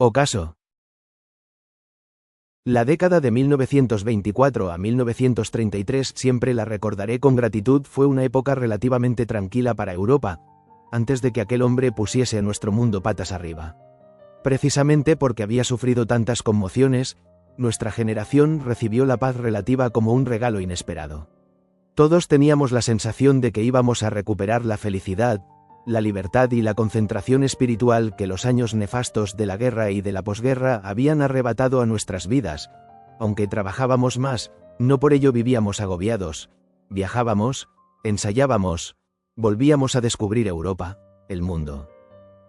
Ocaso. La década de 1924 a 1933 siempre la recordaré con gratitud, fue una época relativamente tranquila para Europa, antes de que aquel hombre pusiese a nuestro mundo patas arriba. Precisamente porque había sufrido tantas conmociones, nuestra generación recibió la paz relativa como un regalo inesperado. Todos teníamos la sensación de que íbamos a recuperar la felicidad, la libertad y la concentración espiritual que los años nefastos de la guerra y de la posguerra habían arrebatado a nuestras vidas. Aunque trabajábamos más, no por ello vivíamos agobiados. Viajábamos, ensayábamos, volvíamos a descubrir Europa, el mundo.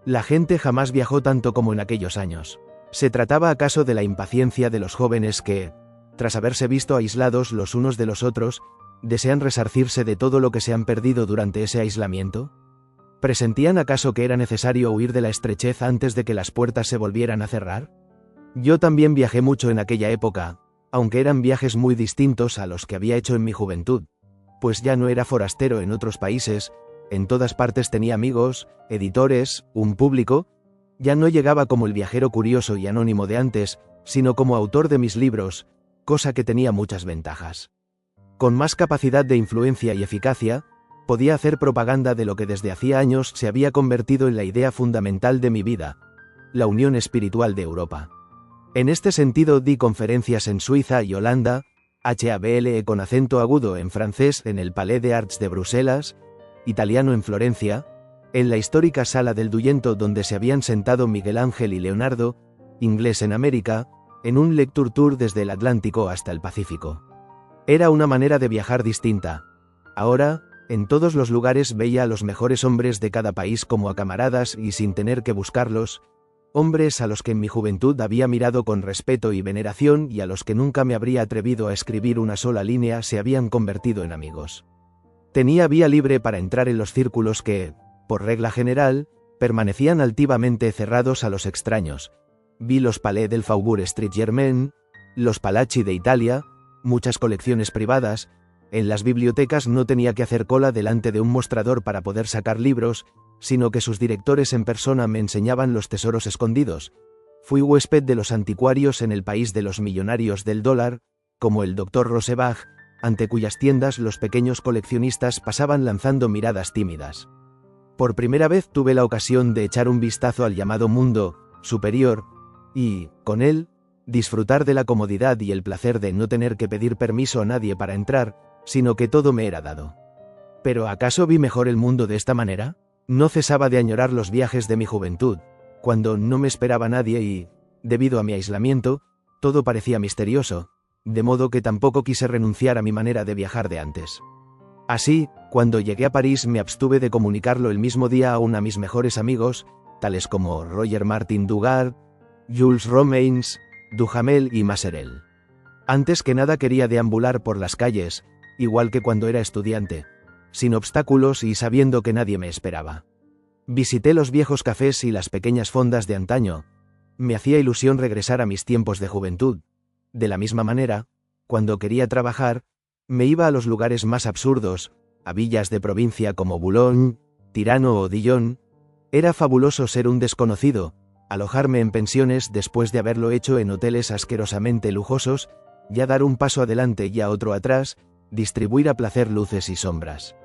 La gente jamás viajó tanto como en aquellos años. ¿Se trataba acaso de la impaciencia de los jóvenes que, tras haberse visto aislados los unos de los otros, desean resarcirse de todo lo que se han perdido durante ese aislamiento? ¿Presentían acaso que era necesario huir de la estrechez antes de que las puertas se volvieran a cerrar? Yo también viajé mucho en aquella época, aunque eran viajes muy distintos a los que había hecho en mi juventud, pues ya no era forastero en otros países, en todas partes tenía amigos, editores, un público. Ya no llegaba como el viajero curioso y anónimo de antes, sino como autor de mis libros, cosa que tenía muchas ventajas. Con más capacidad de influencia y eficacia, podía hacer propaganda de lo que desde hacía años se había convertido en la idea fundamental de mi vida, la unión espiritual de Europa. En este sentido di conferencias en Suiza y Holanda, HABLE con acento agudo en francés en el Palais des Arts de Bruselas, italiano en Florencia, en la histórica Sala del Duyento donde se habían sentado Miguel Ángel y Leonardo, inglés en América, en un lecture tour desde el Atlántico hasta el Pacífico. Era una manera de viajar distinta. Ahora, en todos los lugares veía a los mejores hombres de cada país como a camaradas y sin tener que buscarlos, hombres a los que en mi juventud había mirado con respeto y veneración y a los que nunca me habría atrevido a escribir una sola línea se habían convertido en amigos. Tenía vía libre para entrar en los círculos que, por regla general, permanecían altivamente cerrados a los extraños. Vi los Palais del Faubourg Saint-Germain, los Palazzi de Italia, muchas colecciones privadas. En las bibliotecas no tenía que hacer cola delante de un mostrador para poder sacar libros, sino que sus directores en persona me enseñaban los tesoros escondidos. Fui huésped de los anticuarios en el país de los millonarios del dólar, como el Dr. Rosebach, ante cuyas tiendas los pequeños coleccionistas pasaban lanzando miradas tímidas. Por primera vez tuve la ocasión de echar un vistazo al llamado mundo superior y, con él, disfrutar de la comodidad y el placer de no tener que pedir permiso a nadie para entrar, sino que todo me era dado. ¿Pero acaso vi mejor el mundo de esta manera? No cesaba de añorar los viajes de mi juventud, cuando no me esperaba nadie y, debido a mi aislamiento, todo parecía misterioso, de modo que tampoco quise renunciar a mi manera de viajar de antes. Así, cuando llegué a París me abstuve de comunicarlo el mismo día aún a mis mejores amigos, tales como Roger Martin Dugard, Jules Romains, Duhamel y Masserel. Antes que nada quería deambular por las calles, igual que cuando era estudiante, sin obstáculos y sabiendo que nadie me esperaba. Visité los viejos cafés y las pequeñas fondas de antaño. Me hacía ilusión regresar a mis tiempos de juventud. De la misma manera, cuando quería trabajar, me iba a los lugares más absurdos, a villas de provincia como Boulogne, Tirano o Dijon. Era fabuloso ser un desconocido, alojarme en pensiones después de haberlo hecho en hoteles asquerosamente lujosos, ya dar un paso adelante y a otro atrás, distribuir a placer luces y sombras.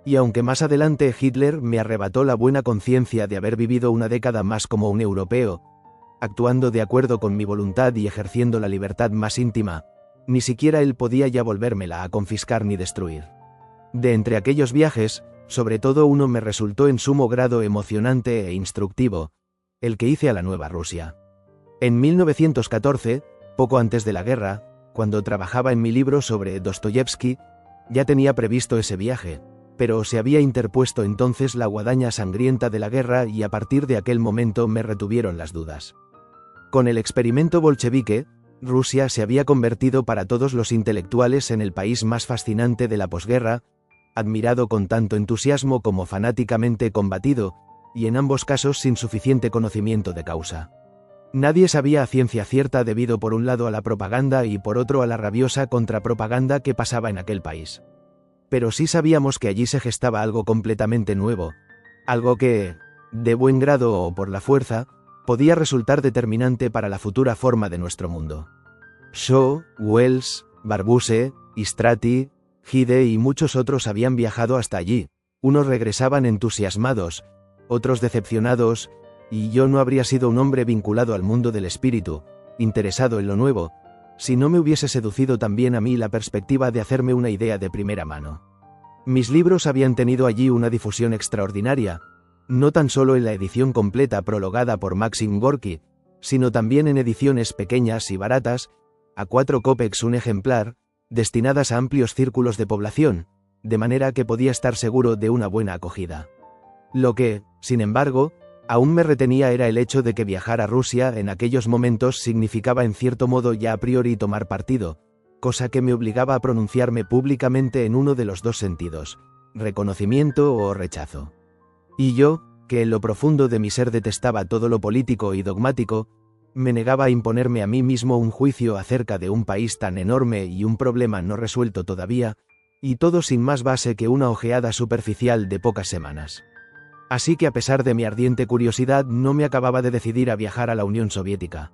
Y aunque más adelante Hitler me arrebató la buena conciencia de haber vivido una década más como un europeo, actuando de acuerdo con mi voluntad y ejerciendo la libertad más íntima, ni siquiera él podía ya volvérmela a confiscar ni destruir. De entre aquellos viajes, sobre todo uno me resultó en sumo grado emocionante e instructivo, el que hice a la Nueva Rusia. En 1914, poco antes de la guerra, cuando trabajaba en mi libro sobre Dostoyevsky, ya tenía previsto ese viaje, pero se había interpuesto entonces la guadaña sangrienta de la guerra y a partir de aquel momento me retuvieron las dudas. Con el experimento bolchevique, Rusia se había convertido para todos los intelectuales en el país más fascinante de la posguerra, admirado con tanto entusiasmo como fanáticamente combatido, y en ambos casos sin suficiente conocimiento de causa. Nadie sabía a ciencia cierta debido por un lado a la propaganda y por otro a la rabiosa contrapropaganda que pasaba en aquel país. Pero sí sabíamos que allí se gestaba algo completamente nuevo, algo que, de buen grado o por la fuerza, podía resultar determinante para la futura forma de nuestro mundo. Shaw, Wells, Barbusse, Istrati, Gide y muchos otros habían viajado hasta allí. Unos regresaban entusiasmados, otros decepcionados, y yo no habría sido un hombre vinculado al mundo del espíritu, interesado en lo nuevo, si no me hubiese seducido también a mí la perspectiva de hacerme una idea de primera mano. Mis libros habían tenido allí una difusión extraordinaria, no tan solo en la edición completa prologada por Maxim Gorky, sino también en ediciones pequeñas y baratas, a 4 kopecks un ejemplar, destinadas a amplios círculos de población, de manera que podía estar seguro de una buena acogida. Lo que, sin embargo, aún me retenía era el hecho de que viajar a Rusia en aquellos momentos significaba en cierto modo ya a priori tomar partido, cosa que me obligaba a pronunciarme públicamente en uno de los dos sentidos, reconocimiento o rechazo. Y yo, que en lo profundo de mi ser detestaba todo lo político y dogmático, me negaba a imponerme a mí mismo un juicio acerca de un país tan enorme y un problema no resuelto todavía, y todo sin más base que una ojeada superficial de pocas semanas. Así que a pesar de mi ardiente curiosidad no me acababa de decidir a viajar a la Unión Soviética.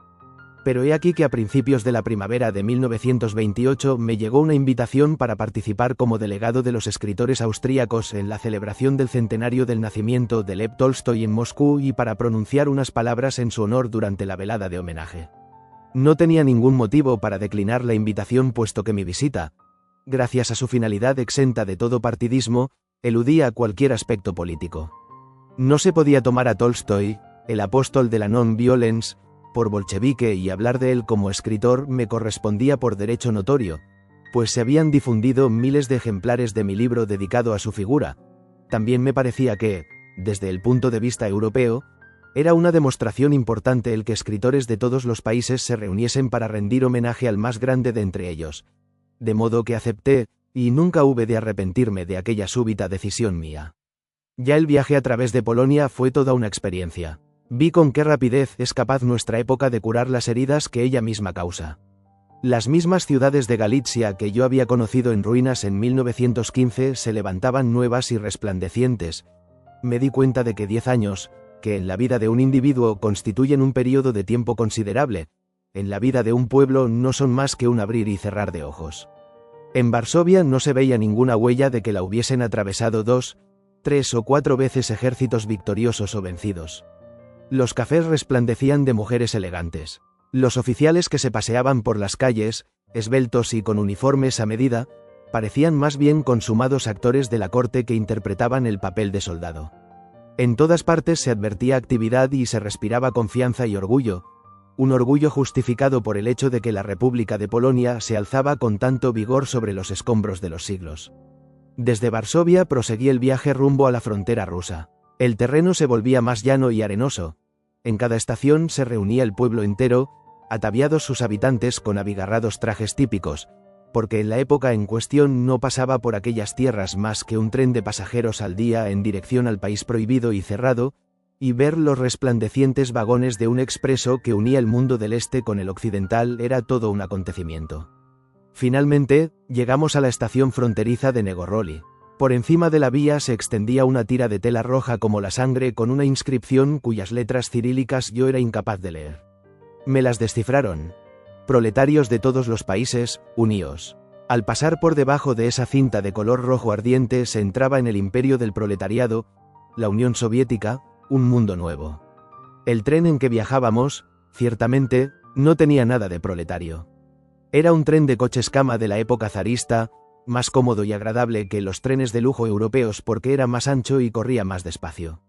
Pero he aquí que a principios de la primavera de 1928 me llegó una invitación para participar como delegado de los escritores austríacos en la celebración del centenario del nacimiento de Lev Tolstoy en Moscú y para pronunciar unas palabras en su honor durante la velada de homenaje. No tenía ningún motivo para declinar la invitación puesto que mi visita, gracias a su finalidad exenta de todo partidismo, eludía cualquier aspecto político. No se podía tomar a Tolstoy, el apóstol de la non-violence, por bolchevique y hablar de él como escritor me correspondía por derecho notorio, pues se habían difundido miles de ejemplares de mi libro dedicado a su figura. También me parecía que, desde el punto de vista europeo, era una demostración importante el que escritores de todos los países se reuniesen para rendir homenaje al más grande de entre ellos. De modo que acepté, y nunca hube de arrepentirme de aquella súbita decisión mía. Ya el viaje a través de Polonia fue toda una experiencia. Vi con qué rapidez es capaz nuestra época de curar las heridas que ella misma causa. Las mismas ciudades de Galitzia que yo había conocido en ruinas en 1915 se levantaban nuevas y resplandecientes. Me di cuenta de que 10 años, que en la vida de un individuo constituyen un periodo de tiempo considerable, en la vida de un pueblo no son más que un abrir y cerrar de ojos. En Varsovia no se veía ninguna huella de que la hubiesen atravesado 2, 3 o 4 veces ejércitos victoriosos o vencidos. Los cafés resplandecían de mujeres elegantes. Los oficiales que se paseaban por las calles, esbeltos y con uniformes a medida, parecían más bien consumados actores de la corte que interpretaban el papel de soldado. En todas partes se advertía actividad y se respiraba confianza y orgullo, un orgullo justificado por el hecho de que la República de Polonia se alzaba con tanto vigor sobre los escombros de los siglos. Desde Varsovia proseguí el viaje rumbo a la frontera rusa. El terreno se volvía más llano y arenoso. En cada estación se reunía el pueblo entero, ataviados sus habitantes con abigarrados trajes típicos, porque en la época en cuestión no pasaba por aquellas tierras más que un tren de pasajeros al día en dirección al país prohibido y cerrado, y ver los resplandecientes vagones de un expreso que unía el mundo del este con el occidental era todo un acontecimiento. Finalmente, llegamos a la estación fronteriza de Negorroli. Por encima de la vía se extendía una tira de tela roja como la sangre con una inscripción cuyas letras cirílicas yo era incapaz de leer. Me las descifraron. Proletarios de todos los países, uníos. Al pasar por debajo de esa cinta de color rojo ardiente se entraba en el imperio del proletariado, la Unión Soviética, un mundo nuevo. El tren en que viajábamos, ciertamente, no tenía nada de proletario. Era un tren de coches cama de la época zarista, más cómodo y agradable que los trenes de lujo europeos porque era más ancho y corría más despacio.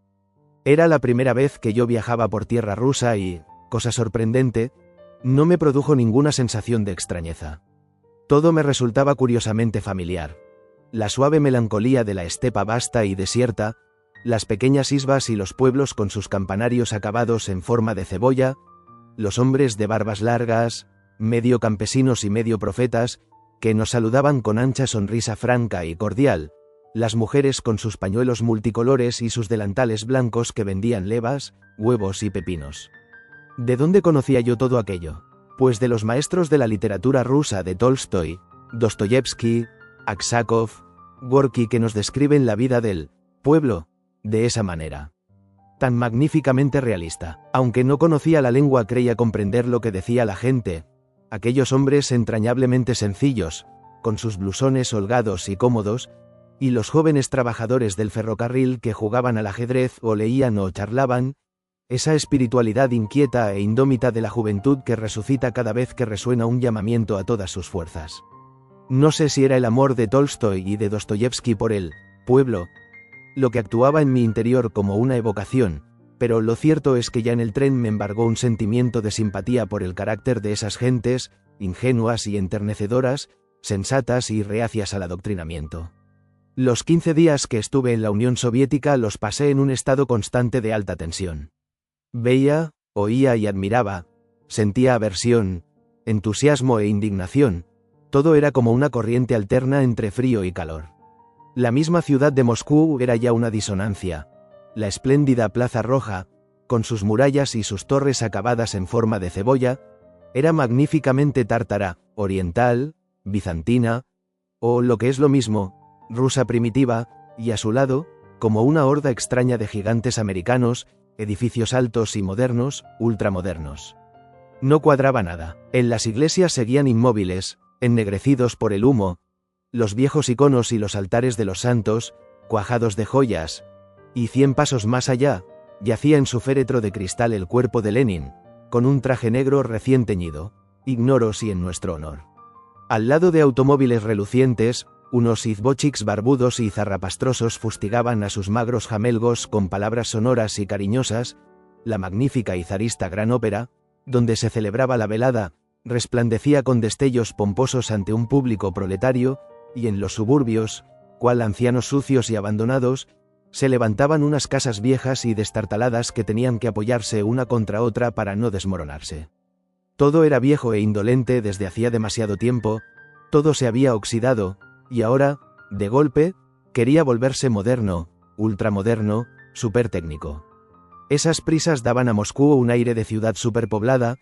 Era la primera vez que yo viajaba por tierra rusa y, cosa sorprendente, no me produjo ninguna sensación de extrañeza. Todo me resultaba curiosamente familiar. La suave melancolía de la estepa vasta y desierta, las pequeñas isbas y los pueblos con sus campanarios acabados en forma de cebolla, los hombres de barbas largas, medio campesinos y medio profetas, que nos saludaban con ancha sonrisa franca y cordial, las mujeres con sus pañuelos multicolores y sus delantales blancos que vendían levas, huevos y pepinos. ¿De dónde conocía yo todo aquello? Pues de los maestros de la literatura rusa de Tolstoy, Dostoyevsky, Aksakov, Gorky que nos describen la vida del pueblo de esa manera. tan magníficamente realista. Aunque no conocía la lengua, creía comprender lo que decía la gente. Aquellos hombres entrañablemente sencillos, con sus blusones holgados y cómodos, y los jóvenes trabajadores del ferrocarril que jugaban al ajedrez o leían o charlaban, esa espiritualidad inquieta e indómita de la juventud que resucita cada vez que resuena un llamamiento a todas sus fuerzas. No sé si era el amor de Tolstoy y de Dostoyevsky por el pueblo lo que actuaba en mi interior como una evocación, pero lo cierto es que ya en el tren me embargó un sentimiento de simpatía por el carácter de esas gentes, ingenuas y enternecedoras, sensatas y reacias al adoctrinamiento. Los 15 días que estuve en la Unión Soviética los pasé en un estado constante de alta tensión. Veía, oía y admiraba, sentía aversión, entusiasmo e indignación, todo era como una corriente alterna entre frío y calor. La misma ciudad de Moscú era ya una disonancia. La espléndida Plaza Roja, con sus murallas y sus torres acabadas en forma de cebolla, era magníficamente tártara, oriental, bizantina, o lo que es lo mismo, rusa primitiva, y a su lado, como una horda extraña de gigantes americanos, edificios altos y modernos, ultramodernos. No cuadraba nada. En las iglesias seguían inmóviles, ennegrecidos por el humo, los viejos iconos y los altares de los santos, cuajados de joyas, y 100 pasos más allá, yacía en su féretro de cristal el cuerpo de Lenin, con un traje negro recién teñido, ignoro si en nuestro honor. Al lado de automóviles relucientes, unos izbochiks barbudos y zarrapastrosos fustigaban a sus magros jamelgos con palabras sonoras y cariñosas. La magnífica y zarista Gran Ópera, donde se celebraba la velada, resplandecía con destellos pomposos ante un público proletario, y en los suburbios, cual ancianos sucios y abandonados, se levantaban unas casas viejas y destartaladas que tenían que apoyarse una contra otra para no desmoronarse. Todo era viejo e indolente desde hacía demasiado tiempo, todo se había oxidado, y ahora, de golpe, quería volverse moderno, ultramoderno, supertécnico. Esas prisas daban a Moscú un aire de ciudad superpoblada,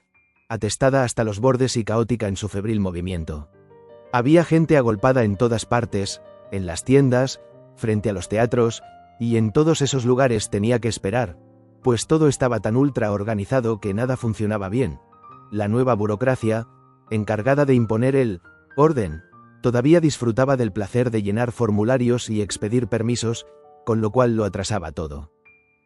atestada hasta los bordes y caótica en su febril movimiento. Había gente agolpada en todas partes, en las tiendas, frente a los teatros, y en todos esos lugares tenía que esperar, pues todo estaba tan ultra organizado que nada funcionaba bien. La nueva burocracia, encargada de imponer el orden, todavía disfrutaba del placer de llenar formularios y expedir permisos, con lo cual lo atrasaba todo.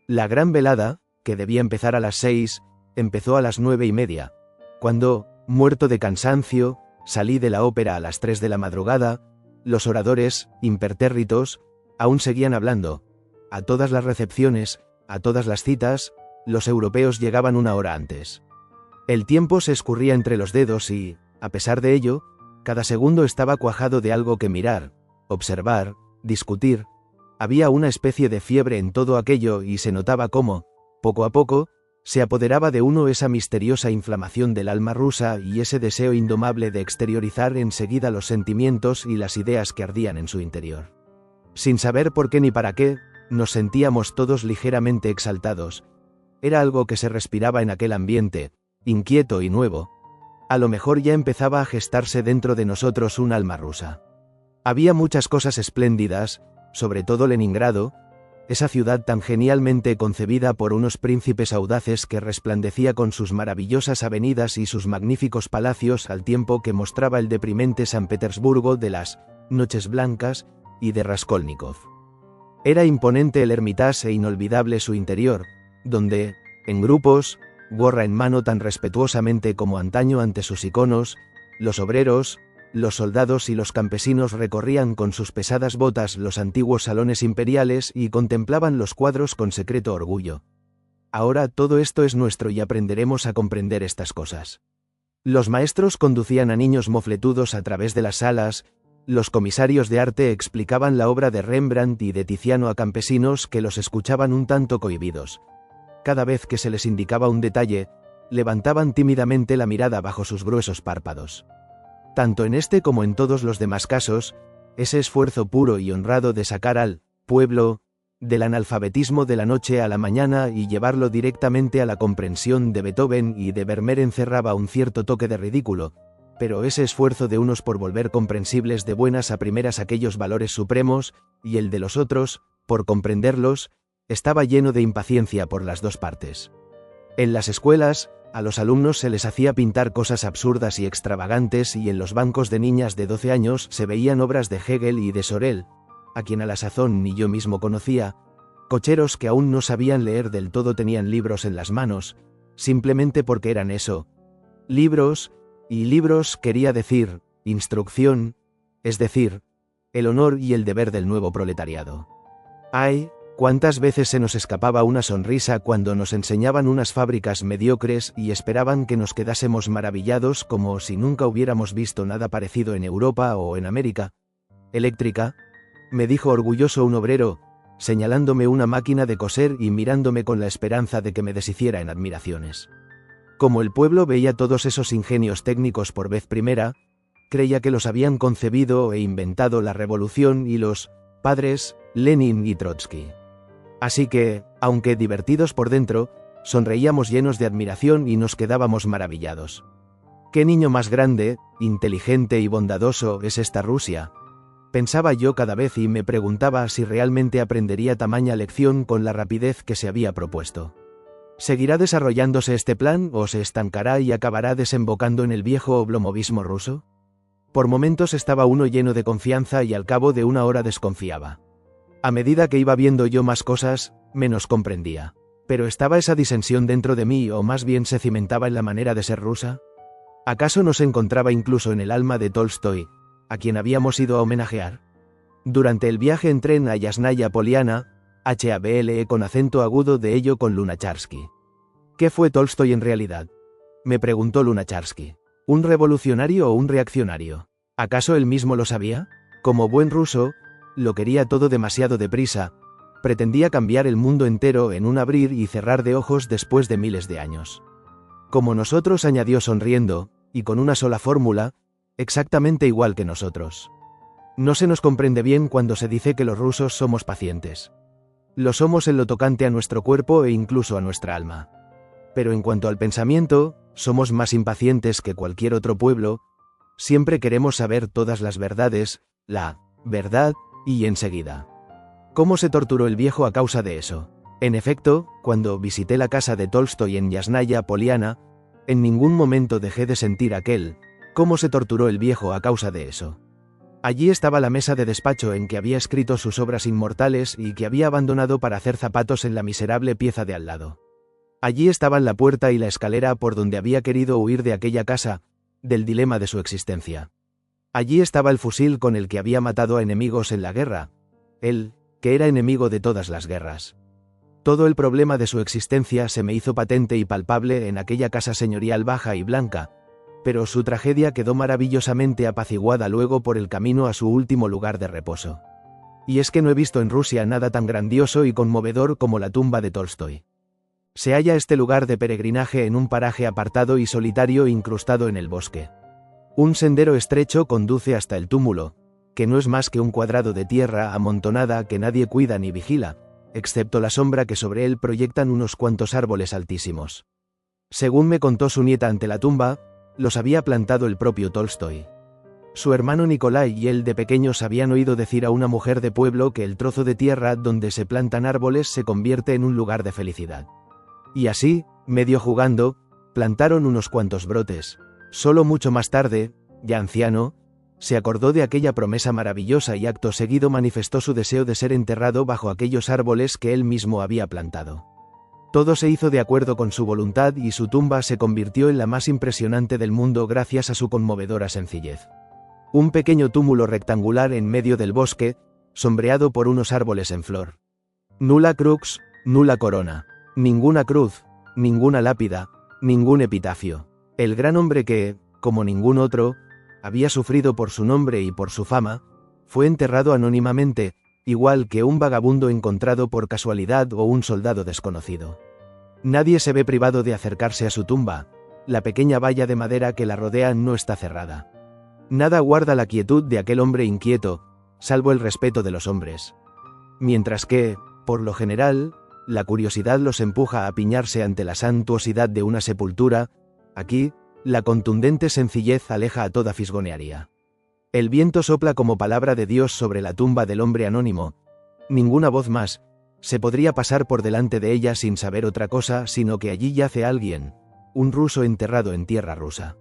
La gran velada, que debía empezar a las 6, empezó a las 9:30, cuando, muerto de cansancio, salí de la ópera a las 3 de la madrugada. Los oradores, impertérritos, aún seguían hablando. A todas las recepciones, a todas las citas, los europeos llegaban una hora antes. El tiempo se escurría entre los dedos y, a pesar de ello, cada segundo estaba cuajado de algo que mirar, observar, discutir. Había una especie de fiebre en todo aquello y se notaba cómo, poco a poco, se apoderaba de uno esa misteriosa inflamación del alma rusa y ese deseo indomable de exteriorizar enseguida los sentimientos y las ideas que ardían en su interior. Sin saber por qué ni para qué, nos sentíamos todos ligeramente exaltados. Era algo que se respiraba en aquel ambiente, inquieto y nuevo. A lo mejor ya empezaba a gestarse dentro de nosotros un alma rusa. Había muchas cosas espléndidas, sobre todo Leningrado, esa ciudad tan genialmente concebida por unos príncipes audaces que resplandecía con sus maravillosas avenidas y sus magníficos palacios al tiempo que mostraba el deprimente San Petersburgo de las Noches Blancas y de Raskolnikov. Era imponente el Hermitage e inolvidable su interior, donde, en grupos, gorra en mano tan respetuosamente como antaño ante sus iconos, los obreros, los soldados y los campesinos recorrían con sus pesadas botas los antiguos salones imperiales y contemplaban los cuadros con secreto orgullo. Ahora todo esto es nuestro y aprenderemos a comprender estas cosas. Los maestros conducían a niños mofletudos a través de las salas, los comisarios de arte explicaban la obra de Rembrandt y de Tiziano a campesinos que los escuchaban un tanto cohibidos. Cada vez que se les indicaba un detalle, levantaban tímidamente la mirada bajo sus gruesos párpados. Tanto en este como en todos los demás casos, ese esfuerzo puro y honrado de sacar al pueblo del analfabetismo de la noche a la mañana y llevarlo directamente a la comprensión de Beethoven y de Vermeer encerraba un cierto toque de ridículo, pero ese esfuerzo de unos por volver comprensibles de buenas a primeras aquellos valores supremos, y el de los otros, por comprenderlos, estaba lleno de impaciencia por las dos partes. En las escuelas, a los alumnos se les hacía pintar cosas absurdas y extravagantes y en los bancos de niñas de 12 años se veían obras de Hegel y de Sorel, a quien a la sazón ni yo mismo conocía. Cocheros que aún no sabían leer del todo tenían libros en las manos, simplemente porque eran eso. Libros, y libros quería decir, instrucción, es decir, el honor y el deber del nuevo proletariado. ¡Ay! ¿Cuántas veces se nos escapaba una sonrisa cuando nos enseñaban unas fábricas mediocres y esperaban que nos quedásemos maravillados como si nunca hubiéramos visto nada parecido en Europa o en América? Eléctrica, me dijo orgulloso un obrero, señalándome una máquina de coser y mirándome con la esperanza de que me deshiciera en admiraciones. Como el pueblo veía todos esos ingenios técnicos por vez primera, creía que los habían concebido e inventado la revolución y los padres, Lenin y Trotsky. Así que, aunque divertidos por dentro, sonreíamos llenos de admiración y nos quedábamos maravillados. ¿Qué niño más grande, inteligente y bondadoso es esta Rusia? Pensaba yo cada vez y me preguntaba si realmente aprendería tamaña lección con la rapidez que se había propuesto. ¿Seguirá desarrollándose este plan o se estancará y acabará desembocando en el viejo oblomovismo ruso? Por momentos estaba uno lleno de confianza y al cabo de una hora desconfiaba. A medida que iba viendo yo más cosas, menos comprendía. ¿Pero estaba esa disensión dentro de mí o más bien se cimentaba en la manera de ser rusa? ¿Acaso no se encontraba incluso en el alma de Tolstoy, a quien habíamos ido a homenajear? Durante el viaje en tren a Yasnaya Poliana, HABLE con acento agudo de ello con Lunacharsky. ¿Qué fue Tolstoy en realidad?, me preguntó Lunacharsky. ¿Un revolucionario o un reaccionario? ¿Acaso él mismo lo sabía? Como buen ruso, lo quería todo demasiado deprisa, pretendía cambiar el mundo entero en un abrir y cerrar de ojos después de miles de años. Como nosotros, añadió sonriendo, y con una sola fórmula, exactamente igual que nosotros. No se nos comprende bien cuando se dice que los rusos somos pacientes. Lo somos en lo tocante a nuestro cuerpo e incluso a nuestra alma. Pero en cuanto al pensamiento, somos más impacientes que cualquier otro pueblo, siempre queremos saber todas las verdades, la verdad, y enseguida. ¿Cómo se torturó el viejo a causa de eso? En efecto, cuando visité la casa de Tolstoy en Yasnaya Poliana, en ningún momento dejé de sentir aquel, ¿cómo se torturó el viejo a causa de eso? Allí estaba la mesa de despacho en que había escrito sus obras inmortales y que había abandonado para hacer zapatos en la miserable pieza de al lado. Allí estaban la puerta y la escalera por donde había querido huir de aquella casa, del dilema de su existencia. Allí estaba el fusil con el que había matado a enemigos en la guerra, él, que era enemigo de todas las guerras. Todo el problema de su existencia se me hizo patente y palpable en aquella casa señorial baja y blanca, pero su tragedia quedó maravillosamente apaciguada luego por el camino a su último lugar de reposo. Y es que no he visto en Rusia nada tan grandioso y conmovedor como la tumba de Tolstoy. Se halla este lugar de peregrinaje en un paraje apartado y solitario incrustado en el bosque. Un sendero estrecho conduce hasta el túmulo, que no es más que un cuadrado de tierra amontonada que nadie cuida ni vigila, excepto la sombra que sobre él proyectan unos cuantos árboles altísimos. Según me contó su nieta ante la tumba, los había plantado el propio Tolstoy. Su hermano Nikolai y él de pequeños habían oído decir a una mujer de pueblo que el trozo de tierra donde se plantan árboles se convierte en un lugar de felicidad. Y así, medio jugando, plantaron unos cuantos brotes. Solo mucho más tarde, ya anciano, se acordó de aquella promesa maravillosa y acto seguido manifestó su deseo de ser enterrado bajo aquellos árboles que él mismo había plantado. Todo se hizo de acuerdo con su voluntad y su tumba se convirtió en la más impresionante del mundo gracias a su conmovedora sencillez. Un pequeño túmulo rectangular en medio del bosque, sombreado por unos árboles en flor. Nula crux, nula corona. Ninguna cruz, ninguna lápida, ningún epitafio. El gran hombre que, como ningún otro, había sufrido por su nombre y por su fama, fue enterrado anónimamente, igual que un vagabundo encontrado por casualidad o un soldado desconocido. Nadie se ve privado de acercarse a su tumba, la pequeña valla de madera que la rodea no está cerrada. Nada guarda la quietud de aquel hombre inquieto, salvo el respeto de los hombres. Mientras que, por lo general, la curiosidad los empuja a apiñarse ante la suntuosidad de una sepultura, aquí, la contundente sencillez aleja a toda fisgonearía. El viento sopla como palabra de Dios sobre la tumba del hombre anónimo, ninguna voz más, Se podría pasar por delante de ella sin saber otra cosa, sino que allí yace alguien, un ruso enterrado en tierra rusa.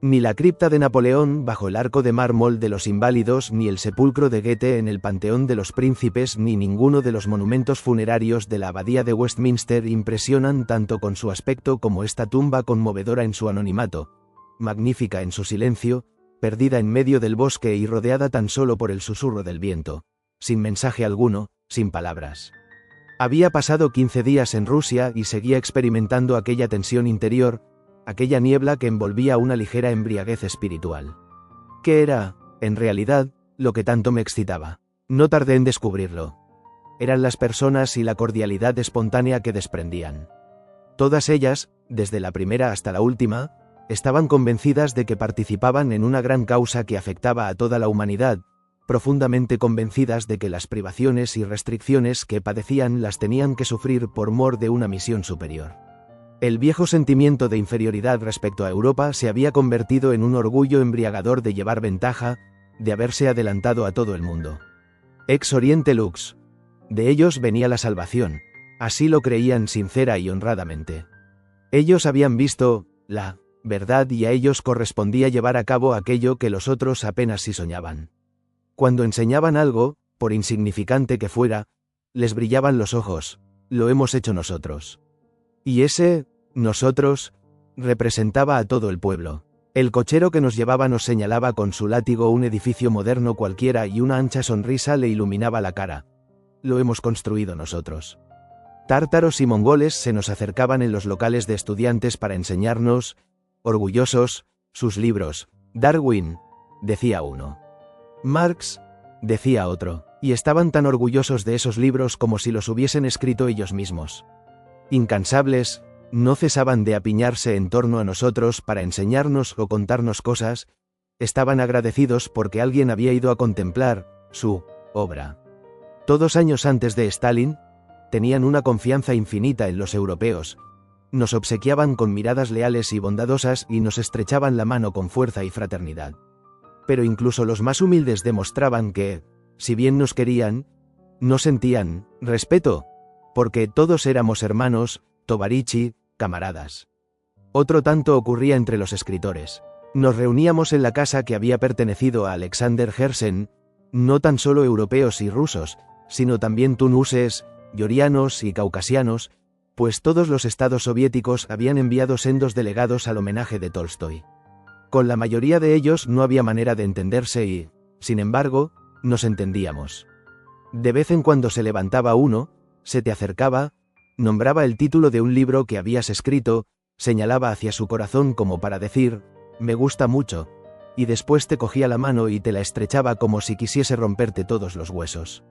Ni la cripta de Napoleón bajo el arco de mármol de los Inválidos, ni el sepulcro de Goethe en el Panteón de los Príncipes, ni ninguno de los monumentos funerarios de la Abadía de Westminster impresionan tanto con su aspecto como esta tumba conmovedora en su anonimato, magnífica en su silencio, perdida en medio del bosque y rodeada tan solo por el susurro del viento, sin mensaje alguno, sin palabras. Había pasado 15 días en Rusia y seguía experimentando aquella tensión interior, aquella niebla que envolvía una ligera embriaguez espiritual. ¿Qué era, en realidad, lo que tanto me excitaba? No tardé en descubrirlo. Eran las personas y la cordialidad espontánea que desprendían. Todas ellas, desde la primera hasta la última, estaban convencidas de que participaban en una gran causa que afectaba a toda la humanidad, profundamente convencidas de que las privaciones y restricciones que padecían las tenían que sufrir por mor de una misión superior. El viejo sentimiento de inferioridad respecto a Europa se había convertido en un orgullo embriagador de llevar ventaja, de haberse adelantado a todo el mundo. Ex oriente lux. De ellos venía la salvación, así lo creían sincera y honradamente. Ellos habían visto la verdad y a ellos correspondía llevar a cabo aquello que los otros apenas si soñaban. Cuando enseñaban algo, por insignificante que fuera, les brillaban los ojos, lo hemos hecho nosotros. Y ese, nosotros, representaba a todo el pueblo. El cochero que nos llevaba nos señalaba con su látigo un edificio moderno cualquiera y una ancha sonrisa le iluminaba la cara. Lo hemos construido nosotros. Tártaros y mongoles se nos acercaban en los locales de estudiantes para enseñarnos, orgullosos, sus libros. Darwin, decía uno. Marx, decía otro, y estaban tan orgullosos de esos libros como si los hubiesen escrito ellos mismos. Incansables, no cesaban de apiñarse en torno a nosotros para enseñarnos o contarnos cosas, estaban agradecidos porque alguien había ido a contemplar su obra. Todos años antes de Stalin, tenían una confianza infinita en los europeos, nos obsequiaban con miradas leales y bondadosas y nos estrechaban la mano con fuerza y fraternidad. Pero incluso los más humildes demostraban que, si bien nos querían, no sentían respeto, porque todos éramos hermanos, tovarichi, camaradas. Otro tanto ocurría entre los escritores. Nos reuníamos en la casa que había pertenecido a Alexander Herzen, no tan solo europeos y rusos, sino también tunuses, georgianos y caucasianos, pues todos los estados soviéticos habían enviado sendos delegados al homenaje de Tolstoy. Con la mayoría de ellos no había manera de entenderse y, sin embargo, nos entendíamos. De vez en cuando se levantaba uno, se te acercaba, nombraba el título de un libro que habías escrito, señalaba hacia su corazón como para decir, me gusta mucho, y después te cogía la mano y te la estrechaba como si quisiese romperte todos los huesos.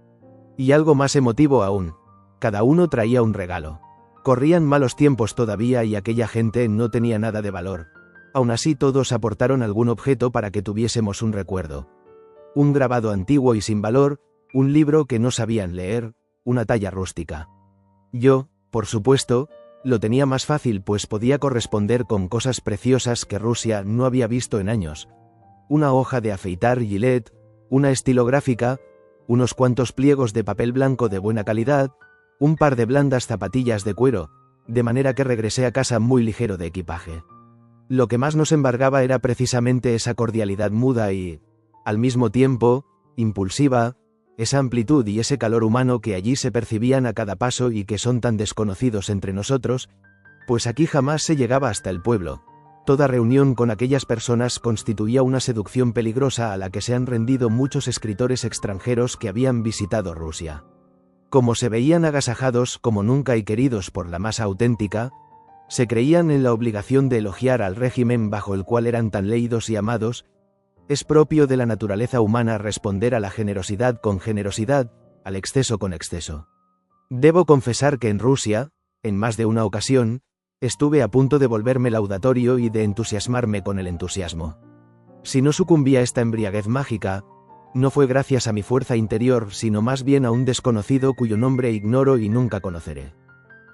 Y algo más emotivo aún, cada uno traía un regalo. Corrían malos tiempos todavía y aquella gente no tenía nada de valor. Aún así todos aportaron algún objeto para que tuviésemos un recuerdo. Un grabado antiguo y sin valor, un libro que no sabían leer, una talla rústica. Yo, por supuesto, lo tenía más fácil pues podía corresponder con cosas preciosas que Rusia no había visto en años. Una hoja de afeitar Gillette, una estilográfica, unos cuantos pliegos de papel blanco de buena calidad, un par de blandas zapatillas de cuero, de manera que regresé a casa muy ligero de equipaje. Lo que más nos embargaba era precisamente esa cordialidad muda y, al mismo tiempo, impulsiva, esa amplitud y ese calor humano que allí se percibían a cada paso y que son tan desconocidos entre nosotros, pues aquí jamás se llegaba hasta el pueblo. Toda reunión con aquellas personas constituía una seducción peligrosa a la que se han rendido muchos escritores extranjeros que habían visitado Rusia. Como se veían agasajados como nunca y queridos por la masa auténtica, se creían en la obligación de elogiar al régimen bajo el cual eran tan leídos y amados. Es propio de la naturaleza humana responder a la generosidad con generosidad, al exceso con exceso. Debo confesar que en Rusia, en más de una ocasión, estuve a punto de volverme laudatorio y de entusiasmarme con el entusiasmo. Si no sucumbí a esta embriaguez mágica, no fue gracias a mi fuerza interior, sino más bien a un desconocido cuyo nombre ignoro y nunca conoceré.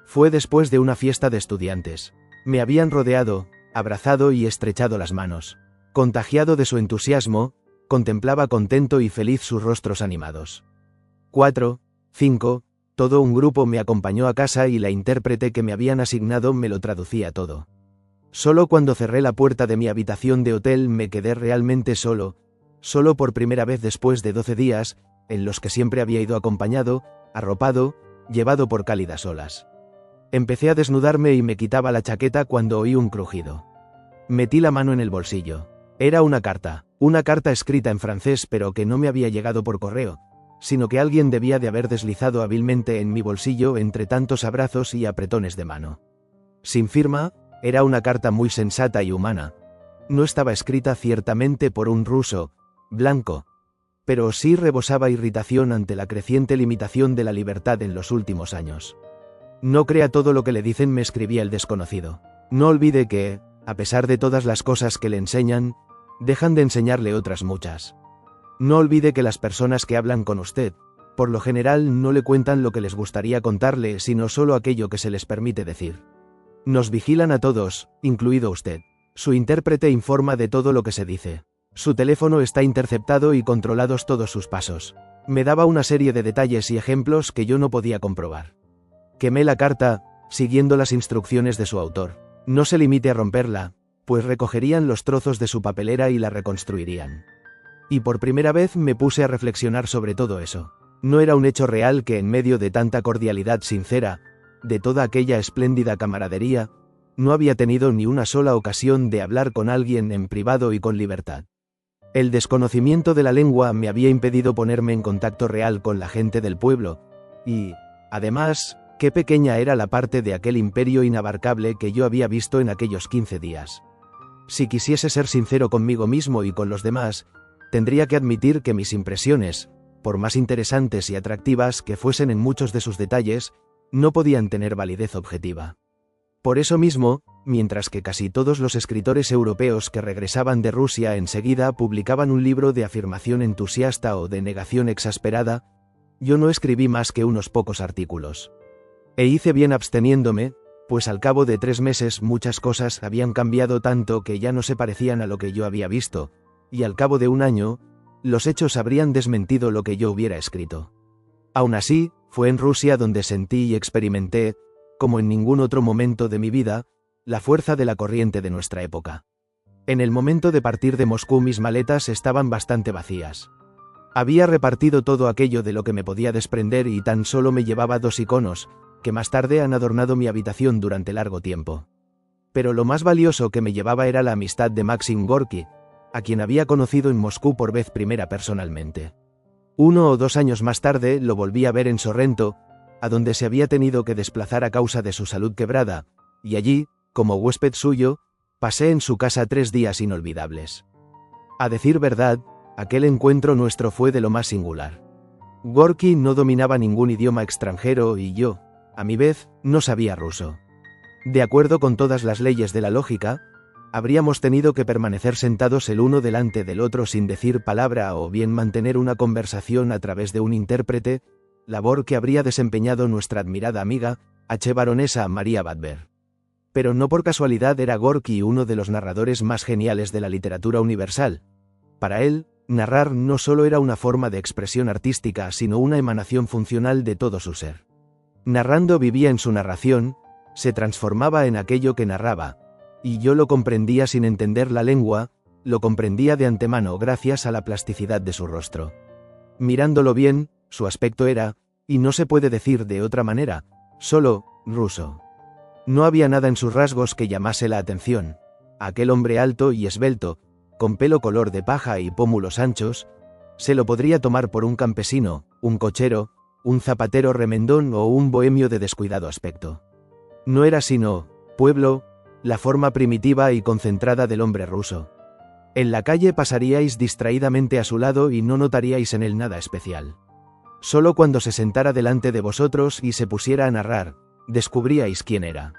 Fue después de una fiesta de estudiantes. Me habían rodeado, abrazado y estrechado las manos. Contagiado de su entusiasmo, contemplaba contento y feliz sus rostros animados. 4, 5, Todo un grupo me acompañó a casa y la intérprete que me habían asignado me lo traducía todo. Solo cuando cerré la puerta de mi habitación de hotel me quedé realmente solo por primera vez después de 12 días, en los que siempre había ido acompañado, arropado, llevado por cálidas olas. Empecé a desnudarme y me quitaba la chaqueta cuando oí un crujido. Metí la mano en el bolsillo. Era una carta escrita en francés pero que no me había llegado por correo, sino que alguien debía de haber deslizado hábilmente en mi bolsillo entre tantos abrazos y apretones de mano. Sin firma, era una carta muy sensata y humana. No estaba escrita ciertamente por un ruso, blanco, pero sí rebosaba irritación ante la creciente limitación de la libertad en los últimos años. No crea todo lo que le dicen, me escribía el desconocido. No olvide que, a pesar de todas las cosas que le enseñan, dejan de enseñarle otras muchas. No olvide que las personas que hablan con usted, por lo general no le cuentan lo que les gustaría contarle, sino solo aquello que se les permite decir. Nos vigilan a todos, incluido usted. Su intérprete informa de todo lo que se dice. Su teléfono está interceptado y controlados todos sus pasos. Me daba una serie de detalles y ejemplos que yo no podía comprobar. Quemé la carta, siguiendo las instrucciones de su autor. No se limite a romperla, pues recogerían los trozos de su papelera y la reconstruirían. Y por primera vez me puse a reflexionar sobre todo eso. No era un hecho real que en medio de tanta cordialidad sincera, de toda aquella espléndida camaradería, no había tenido ni una sola ocasión de hablar con alguien en privado y con libertad. El desconocimiento de la lengua me había impedido ponerme en contacto real con la gente del pueblo, y, además, qué pequeña era la parte de aquel imperio inabarcable que yo había visto en aquellos 15 días. Si quisiese ser sincero conmigo mismo y con los demás, tendría que admitir que mis impresiones, por más interesantes y atractivas que fuesen en muchos de sus detalles, no podían tener validez objetiva. Por eso mismo, mientras que casi todos los escritores europeos que regresaban de Rusia enseguida publicaban un libro de afirmación entusiasta o de negación exasperada, yo no escribí más que unos pocos artículos. E hice bien absteniéndome, pues al cabo de 3 meses muchas cosas habían cambiado tanto que ya no se parecían a lo que yo había visto, y al cabo de un año, los hechos habrían desmentido lo que yo hubiera escrito. Aún así, fue en Rusia donde sentí y experimenté, como en ningún otro momento de mi vida, la fuerza de la corriente de nuestra época. En el momento de partir de Moscú mis maletas estaban bastante vacías. Había repartido todo aquello de lo que me podía desprender y tan solo me llevaba 2 iconos, que más tarde han adornado mi habitación durante largo tiempo. Pero lo más valioso que me llevaba era la amistad de Maxim Gorki, a quien había conocido en Moscú por vez primera personalmente. 1 o 2 años más tarde lo volví a ver en Sorrento, a donde se había tenido que desplazar a causa de su salud quebrada, y allí, como huésped suyo, pasé en su casa 3 días inolvidables. A decir verdad, aquel encuentro nuestro fue de lo más singular. Gorki no dominaba ningún idioma extranjero y yo, a mi vez, no sabía ruso. De acuerdo con todas las leyes de la lógica, habríamos tenido que permanecer sentados el uno delante del otro sin decir palabra o bien mantener una conversación a través de un intérprete, labor que habría desempeñado nuestra admirada amiga, baronesa María Badver. Pero no por casualidad era Gorki uno de los narradores más geniales de la literatura universal. Para él, narrar no solo era una forma de expresión artística, sino una emanación funcional de todo su ser. Narrando vivía en su narración, se transformaba en aquello que narraba, y yo lo comprendía sin entender la lengua, lo comprendía de antemano gracias a la plasticidad de su rostro. Mirándolo bien, su aspecto era, y no se puede decir de otra manera, solo ruso. No había nada en sus rasgos que llamase la atención. Aquel hombre alto y esbelto, con pelo color de paja y pómulos anchos, se lo podría tomar por un campesino, un cochero, un zapatero remendón o un bohemio de descuidado aspecto. No era sino, pueblo, la forma primitiva y concentrada del hombre ruso. En la calle pasaríais distraídamente a su lado y no notaríais en él nada especial. Solo cuando se sentara delante de vosotros y se pusiera a narrar, descubríais quién era.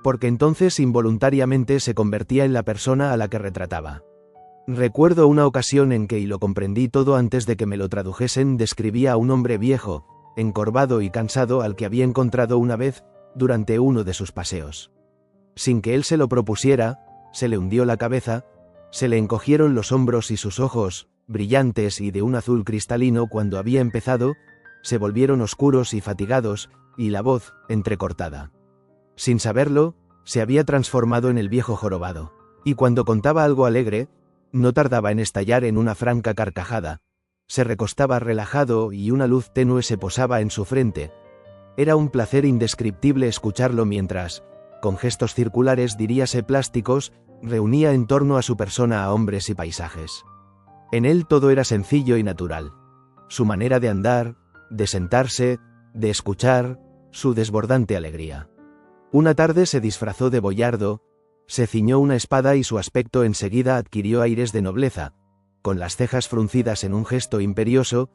Porque entonces involuntariamente se convertía en la persona a la que retrataba. Recuerdo una ocasión en que, y lo comprendí todo antes de que me lo tradujesen, describía a un hombre viejo, encorvado y cansado al que había encontrado una vez, durante uno de sus paseos. Sin que él se lo propusiera, se le hundió la cabeza, se le encogieron los hombros y sus ojos, brillantes y de un azul cristalino cuando había empezado, se volvieron oscuros y fatigados, y la voz, entrecortada. Sin saberlo, se había transformado en el viejo jorobado, y cuando contaba algo alegre, no tardaba en estallar en una franca carcajada. Se recostaba relajado y una luz tenue se posaba en su frente. Era un placer indescriptible escucharlo mientras, con gestos circulares diríase plásticos, reunía en torno a su persona a hombres y paisajes. En él todo era sencillo y natural. Su manera de andar, de sentarse, de escuchar, su desbordante alegría. Una tarde se disfrazó de boyardo, se ciñó una espada y su aspecto enseguida adquirió aires de nobleza. Con las cejas fruncidas en un gesto imperioso,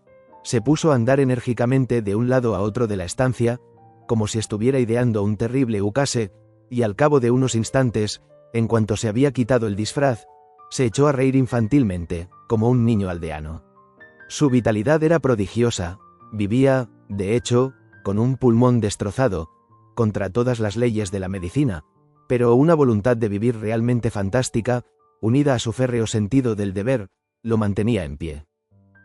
se puso a andar enérgicamente de un lado a otro de la estancia, como si estuviera ideando un terrible ukase, y al cabo de unos instantes, en cuanto se había quitado el disfraz, se echó a reír infantilmente, como un niño aldeano. Su vitalidad era prodigiosa, vivía, de hecho, con un pulmón destrozado, contra todas las leyes de la medicina, pero una voluntad de vivir realmente fantástica, unida a su férreo sentido del deber, lo mantenía en pie.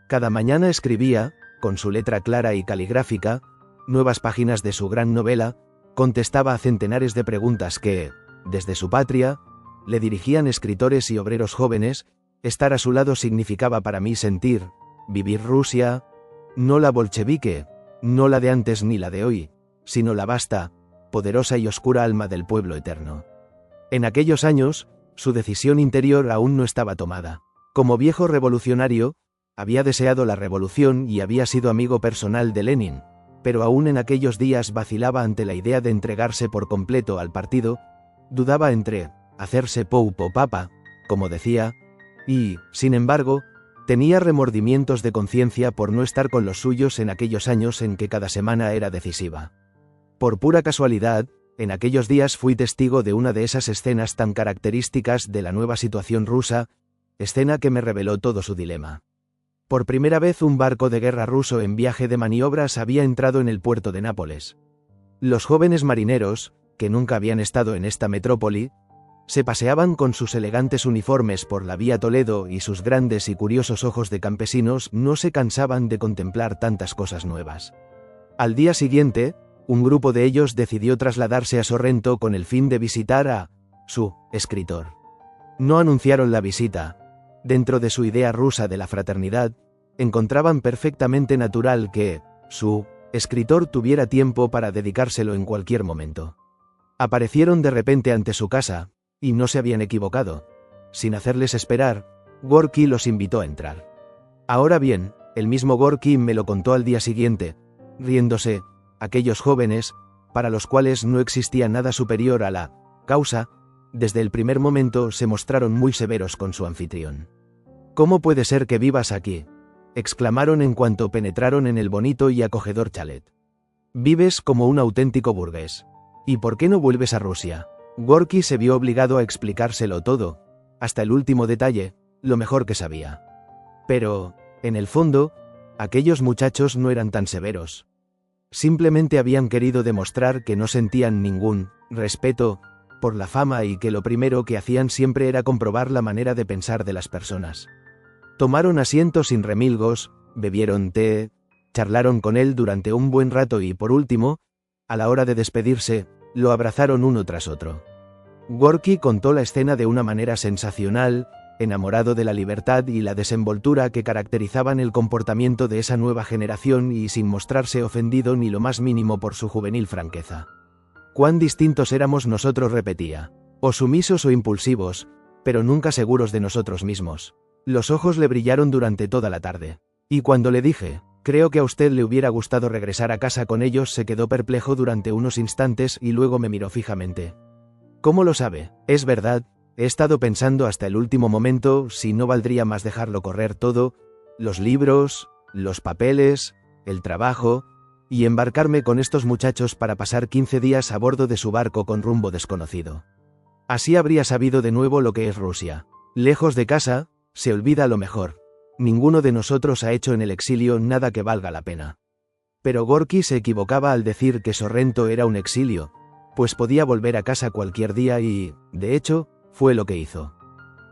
Cada mañana escribía, con su letra clara y caligráfica, nuevas páginas de su gran novela, contestaba a centenares de preguntas que, desde su patria, le dirigían escritores y obreros jóvenes. Estar a su lado significaba para mí sentir, vivir Rusia, no la bolchevique, no la de antes ni la de hoy, sino la vasta, poderosa y oscura alma del pueblo eterno. En aquellos años, su decisión interior aún no estaba tomada. Como viejo revolucionario, había deseado la revolución y había sido amigo personal de Lenin, pero aún en aquellos días vacilaba ante la idea de entregarse por completo al partido, dudaba entre hacerse Pope o Papa, como decía, y, sin embargo, tenía remordimientos de conciencia por no estar con los suyos en aquellos años en que cada semana era decisiva. Por pura casualidad, en aquellos días fui testigo de una de esas escenas tan características de la nueva situación rusa, escena que me reveló todo su dilema. Por primera vez un barco de guerra ruso en viaje de maniobras había entrado en el puerto de Nápoles. Los jóvenes marineros, que nunca habían estado en esta metrópoli, se paseaban con sus elegantes uniformes por la vía Toledo y sus grandes y curiosos ojos de campesinos no se cansaban de contemplar tantas cosas nuevas. Al día siguiente, un grupo de ellos decidió trasladarse a Sorrento con el fin de visitar a su escritor. No anunciaron la visita. Dentro de su idea rusa de la fraternidad, encontraban perfectamente natural que su escritor tuviera tiempo para dedicárselo en cualquier momento. Aparecieron de repente ante su casa, y no se habían equivocado. Sin hacerles esperar, Gorky los invitó a entrar. Ahora bien, el mismo Gorky me lo contó al día siguiente, riéndose, aquellos jóvenes, para los cuales no existía nada superior a la causa, desde el primer momento se mostraron muy severos con su anfitrión. «¿Cómo puede ser que vivas aquí?», exclamaron en cuanto penetraron en el bonito y acogedor chalet. «Vives como un auténtico burgués. ¿Y por qué no vuelves a Rusia?». Gorky se vio obligado a explicárselo todo, hasta el último detalle, lo mejor que sabía. Pero, en el fondo, aquellos muchachos no eran tan severos. Simplemente habían querido demostrar que no sentían ningún respeto por la fama y que lo primero que hacían siempre era comprobar la manera de pensar de las personas. Tomaron asiento sin remilgos, bebieron té, charlaron con él durante un buen rato y por último, a la hora de despedirse, lo abrazaron uno tras otro. Gorky contó la escena de una manera sensacional, enamorado de la libertad y la desenvoltura que caracterizaban el comportamiento de esa nueva generación y sin mostrarse ofendido ni lo más mínimo por su juvenil franqueza. «Cuán distintos éramos nosotros», repetía, «o sumisos o impulsivos, pero nunca seguros de nosotros mismos». Los ojos le brillaron durante toda la tarde. Y cuando le dije, «Creo que a usted le hubiera gustado regresar a casa con ellos», se quedó perplejo durante unos instantes y luego me miró fijamente. «¿Cómo lo sabe? Es verdad, he estado pensando hasta el último momento si no valdría más dejarlo correr todo, los libros, los papeles, el trabajo, y embarcarme con estos muchachos para pasar 15 días a bordo de su barco con rumbo desconocido. Así habría sabido de nuevo lo que es Rusia. Lejos de casa, se olvida lo mejor. Ninguno de nosotros ha hecho en el exilio nada que valga la pena». Pero Gorky se equivocaba al decir que Sorrento era un exilio, pues podía volver a casa cualquier día y, de hecho, fue lo que hizo.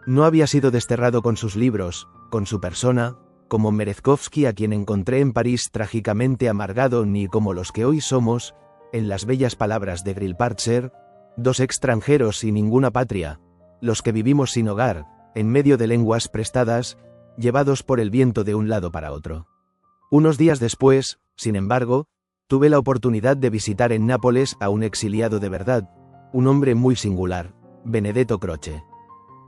No había sido desterrado con sus libros, con su persona, como Merezkovsky, a quien encontré en París trágicamente amargado, ni como los que hoy somos, en las bellas palabras de Grillparzer, dos extranjeros y ninguna patria, los que vivimos sin hogar, en medio de lenguas prestadas, llevados por el viento de un lado para otro. Unos días después, sin embargo, tuve la oportunidad de visitar en Nápoles a un exiliado de verdad, un hombre muy singular, Benedetto Croce.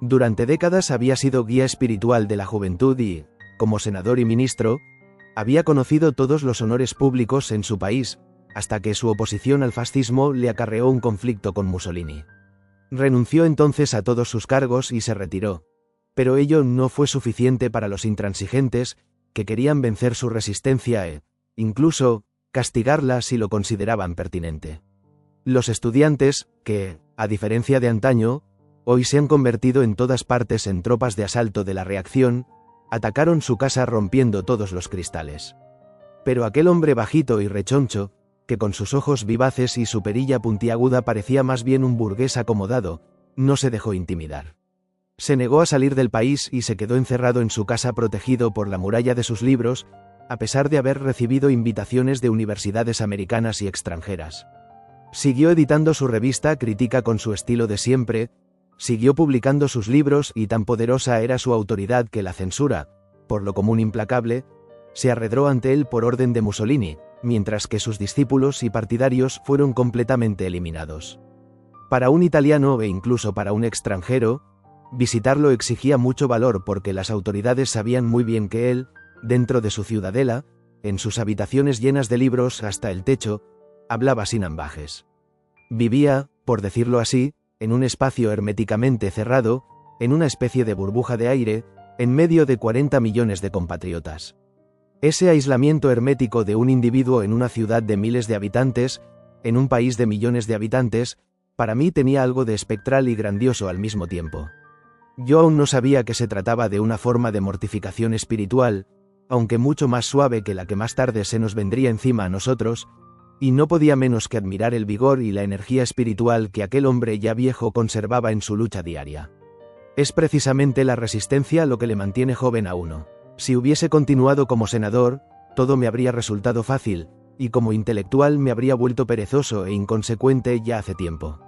Durante décadas había sido guía espiritual de la juventud y, como senador y ministro, había conocido todos los honores públicos en su país, hasta que su oposición al fascismo le acarreó un conflicto con Mussolini. Renunció entonces a todos sus cargos y se retiró, pero ello no fue suficiente para los intransigentes, que querían vencer su resistencia e, incluso, castigarla si lo consideraban pertinente. Los estudiantes, que, a diferencia de antaño, hoy se han convertido en todas partes en tropas de asalto de la reacción, atacaron su casa rompiendo todos los cristales. Pero aquel hombre bajito y rechoncho, que con sus ojos vivaces y su perilla puntiaguda parecía más bien un burgués acomodado, no se dejó intimidar. Se negó a salir del país y se quedó encerrado en su casa protegido por la muralla de sus libros, a pesar de haber recibido invitaciones de universidades americanas y extranjeras. Siguió editando su revista Crítica con su estilo de siempre, siguió publicando sus libros y tan poderosa era su autoridad que la censura, por lo común implacable, se arredró ante él por orden de Mussolini, mientras que sus discípulos y partidarios fueron completamente eliminados. Para un italiano e incluso para un extranjero, visitarlo exigía mucho valor porque las autoridades sabían muy bien que él, dentro de su ciudadela, en sus habitaciones llenas de libros hasta el techo, hablaba sin ambajes. Vivía, por decirlo así, en un espacio herméticamente cerrado, en una especie de burbuja de aire, en medio de 40 millones de compatriotas. Ese aislamiento hermético de un individuo en una ciudad de miles de habitantes, en un país de millones de habitantes, para mí tenía algo de espectral y grandioso al mismo tiempo. Yo aún no sabía que se trataba de una forma de mortificación espiritual, aunque mucho más suave que la que más tarde se nos vendría encima a nosotros, y no podía menos que admirar el vigor y la energía espiritual que aquel hombre ya viejo conservaba en su lucha diaria. Es precisamente la resistencia lo que le mantiene joven a uno. Si hubiese continuado como senador, todo me habría resultado fácil, y como intelectual me habría vuelto perezoso e inconsecuente ya hace tiempo.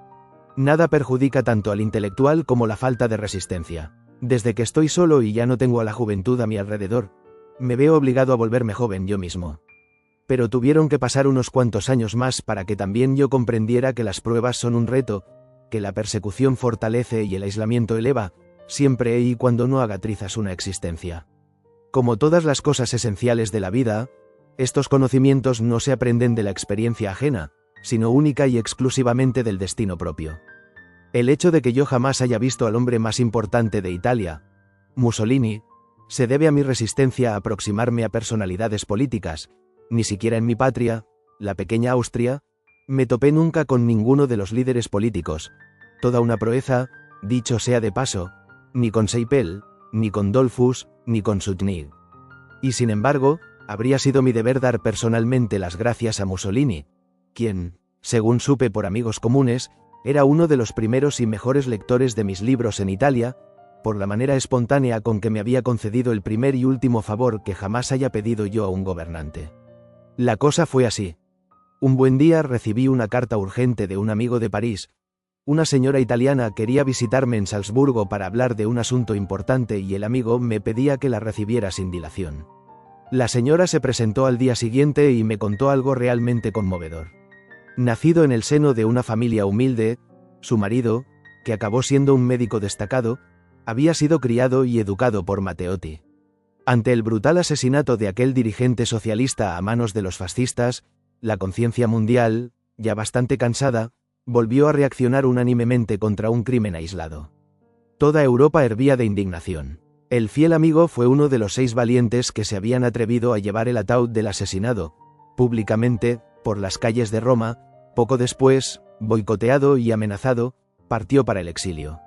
Nada perjudica tanto al intelectual como la falta de resistencia. Desde que estoy solo y ya no tengo a la juventud a mi alrededor, me veo obligado a volverme joven yo mismo. Pero tuvieron que pasar unos cuantos años más para que también yo comprendiera que las pruebas son un reto, que la persecución fortalece y el aislamiento eleva, siempre y cuando no haga trizas una existencia. Como todas las cosas esenciales de la vida, estos conocimientos no se aprenden de la experiencia ajena, sino única y exclusivamente del destino propio. El hecho de que yo jamás haya visto al hombre más importante de Italia, Mussolini, se debe a mi resistencia a aproximarme a personalidades políticas. Ni siquiera en mi patria, la pequeña Austria, me topé nunca con ninguno de los líderes políticos, toda una proeza, dicho sea de paso, ni con Seipel, ni con Dollfuss, ni con Sutnig. Y sin embargo, habría sido mi deber dar personalmente las gracias a Mussolini, quien, según supe por amigos comunes, era uno de los primeros y mejores lectores de mis libros en Italia, por la manera espontánea con que me había concedido el primer y último favor que jamás haya pedido yo a un gobernante. La cosa fue así. Un buen día recibí una carta urgente de un amigo de París. Una señora italiana quería visitarme en Salzburgo para hablar de un asunto importante y el amigo me pedía que la recibiera sin dilación. La señora se presentó al día siguiente y me contó algo realmente conmovedor. Nacido en el seno de una familia humilde, su marido, que acabó siendo un médico destacado, había sido criado y educado por Matteotti. Ante el brutal asesinato de aquel dirigente socialista a manos de los fascistas, la conciencia mundial, ya bastante cansada, volvió a reaccionar unánimemente contra un crimen aislado. Toda Europa hervía de indignación. El fiel amigo fue uno de los 6 valientes que se habían atrevido a llevar el ataúd del asesinado, públicamente, por las calles de Roma. Poco después, boicoteado y amenazado, partió para el exilio.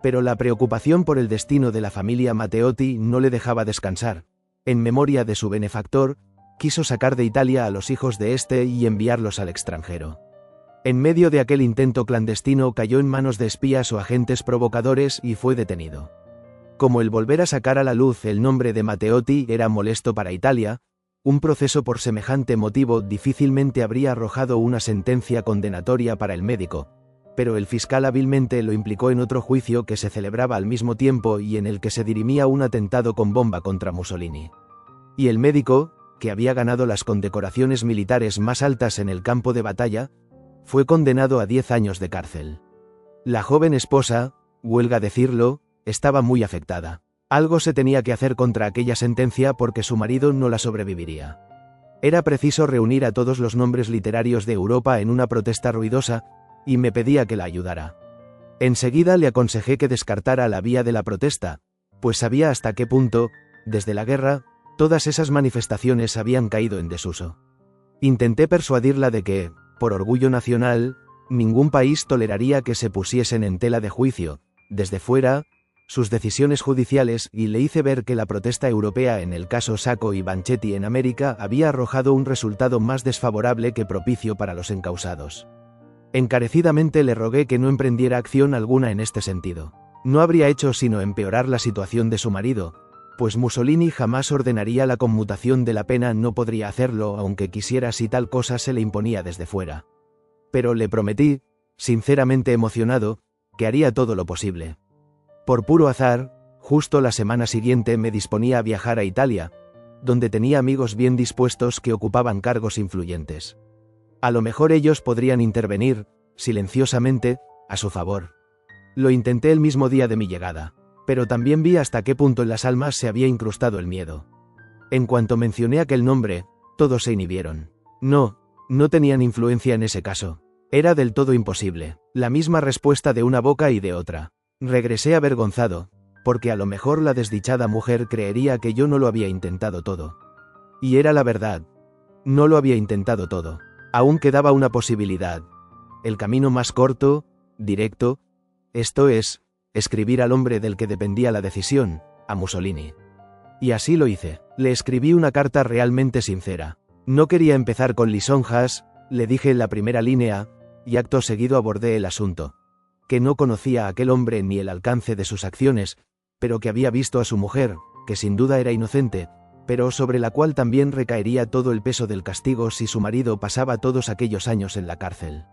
Pero la preocupación por el destino de la familia Matteotti no le dejaba descansar. En memoria de su benefactor, quiso sacar de Italia a los hijos de este y enviarlos al extranjero. En medio de aquel intento clandestino cayó en manos de espías o agentes provocadores y fue detenido. Como el volver a sacar a la luz el nombre de Matteotti era molesto para Italia, un proceso por semejante motivo difícilmente habría arrojado una sentencia condenatoria para el médico, pero el fiscal hábilmente lo implicó en otro juicio que se celebraba al mismo tiempo y en el que se dirimía un atentado con bomba contra Mussolini. Y el médico, que había ganado las condecoraciones militares más altas en el campo de batalla, fue condenado a 10 años de cárcel. La joven esposa, huelga decirlo, estaba muy afectada. Algo se tenía que hacer contra aquella sentencia porque su marido no la sobreviviría. Era preciso reunir a todos los nombres literarios de Europa en una protesta ruidosa, y me pedía que la ayudara. Enseguida le aconsejé que descartara la vía de la protesta, pues sabía hasta qué punto, desde la guerra, todas esas manifestaciones habían caído en desuso. Intenté persuadirla de que, por orgullo nacional, ningún país toleraría que se pusiesen en tela de juicio, desde fuera, sus decisiones judiciales, y le hice ver que la protesta europea en el caso Sacco y Vanchetti en América había arrojado un resultado más desfavorable que propicio para los encausados. Encarecidamente le rogué que no emprendiera acción alguna en este sentido. No habría hecho sino empeorar la situación de su marido, pues Mussolini jamás ordenaría la conmutación de la pena, no podría hacerlo aunque quisiera si tal cosa se le imponía desde fuera. Pero le prometí, sinceramente emocionado, que haría todo lo posible. Por puro azar, justo la semana siguiente me disponía a viajar a Italia, donde tenía amigos bien dispuestos que ocupaban cargos influyentes. A lo mejor ellos podrían intervenir, silenciosamente, a su favor. Lo intenté el mismo día de mi llegada, pero también vi hasta qué punto en las almas se había incrustado el miedo. En cuanto mencioné aquel nombre, todos se inhibieron. No tenían influencia en ese caso. Era del todo imposible. La misma respuesta de una boca y de otra. Regresé avergonzado, porque a lo mejor la desdichada mujer creería que yo no lo había intentado todo. Y era la verdad. No lo había intentado todo. Aún quedaba una posibilidad. El camino más corto, directo, esto es, escribir al hombre del que dependía la decisión, a Mussolini. Y así lo hice. Le escribí una carta realmente sincera. No quería empezar con lisonjas, le dije en la primera línea, y acto seguido abordé el asunto. Que no conocía a aquel hombre ni el alcance de sus acciones, pero que había visto a su mujer, que sin duda era inocente, pero sobre la cual también recaería todo el peso del castigo si su marido pasaba todos aquellos años en la cárcel.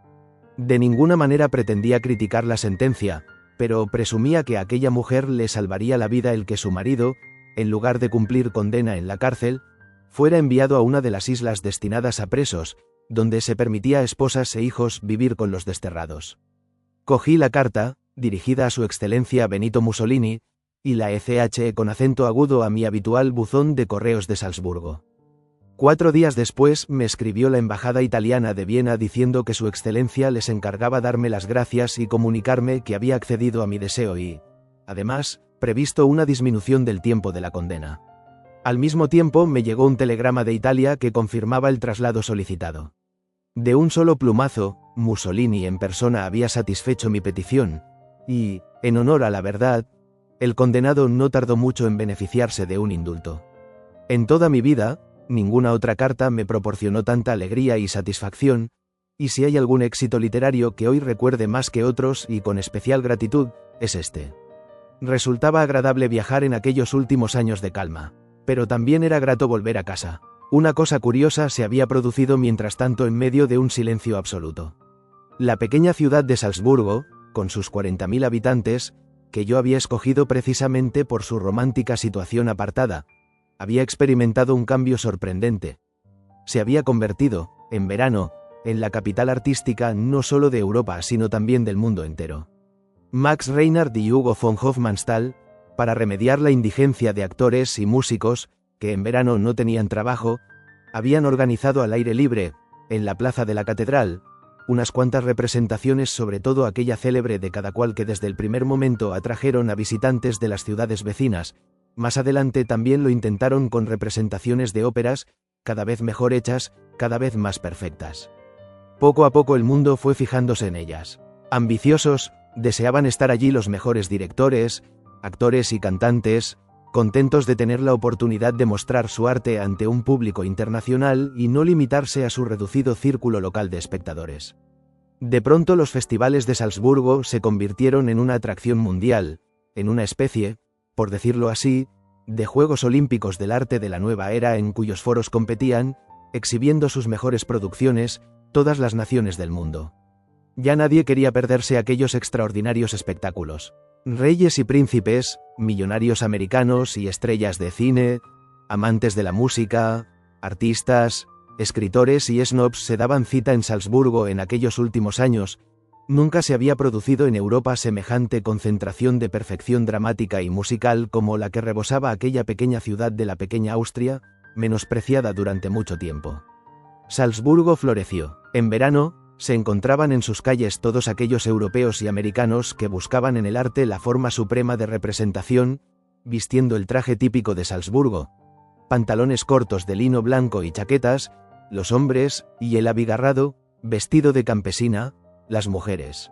De ninguna manera pretendía criticar la sentencia, pero presumía que a aquella mujer le salvaría la vida el que su marido, en lugar de cumplir condena en la cárcel, fuera enviado a una de las islas destinadas a presos, donde se permitía a esposas e hijos vivir con los desterrados. Cogí la carta, dirigida a su excelencia Benito Mussolini, y la eché con acento agudo a mi habitual buzón de correos de Salzburgo. 4 días después me escribió la embajada italiana de Viena diciendo que su excelencia les encargaba darme las gracias y comunicarme que había accedido a mi deseo y, además, previsto una disminución del tiempo de la condena. Al mismo tiempo me llegó un telegrama de Italia que confirmaba el traslado solicitado. De un solo plumazo, Mussolini en persona había satisfecho mi petición, y, en honor a la verdad, el condenado no tardó mucho en beneficiarse de un indulto. En toda mi vida, ninguna otra carta me proporcionó tanta alegría y satisfacción, y si hay algún éxito literario que hoy recuerde más que otros y con especial gratitud, es este. Resultaba agradable viajar en aquellos últimos años de calma, pero también era grato volver a casa. Una cosa curiosa se había producido mientras tanto en medio de un silencio absoluto. La pequeña ciudad de Salzburgo, con sus 40.000 habitantes, que yo había escogido precisamente por su romántica situación apartada, había experimentado un cambio sorprendente. Se había convertido, en verano, en la capital artística no solo de Europa sino también del mundo entero. Max Reinhardt y Hugo von Hofmannsthal, para remediar la indigencia de actores y músicos, que en verano no tenían trabajo, habían organizado al aire libre, en la plaza de la catedral, unas cuantas representaciones, sobre todo aquella célebre de Cada cual, que desde el primer momento atrajeron a visitantes de las ciudades vecinas. Más adelante también lo intentaron con representaciones de óperas, cada vez mejor hechas, cada vez más perfectas. Poco a poco el mundo fue fijándose en ellas. Ambiciosos, deseaban estar allí los mejores directores, actores y cantantes, contentos de tener la oportunidad de mostrar su arte ante un público internacional y no limitarse a su reducido círculo local de espectadores. De pronto los festivales de Salzburgo se convirtieron en una atracción mundial, en una especie, por decirlo así, de Juegos Olímpicos del arte de la nueva era en cuyos foros competían, exhibiendo sus mejores producciones, todas las naciones del mundo. Ya nadie quería perderse aquellos extraordinarios espectáculos. Reyes y príncipes, millonarios americanos y estrellas de cine, amantes de la música, artistas, escritores y snobs se daban cita en Salzburgo en aquellos últimos años. Nunca se había producido en Europa semejante concentración de perfección dramática y musical como la que rebosaba aquella pequeña ciudad de la pequeña Austria, menospreciada durante mucho tiempo. Salzburgo floreció. En verano, se encontraban en sus calles todos aquellos europeos y americanos que buscaban en el arte la forma suprema de representación, vistiendo el traje típico de Salzburgo, pantalones cortos de lino blanco y chaquetas, los hombres, y el abigarrado, vestido de campesina, las mujeres.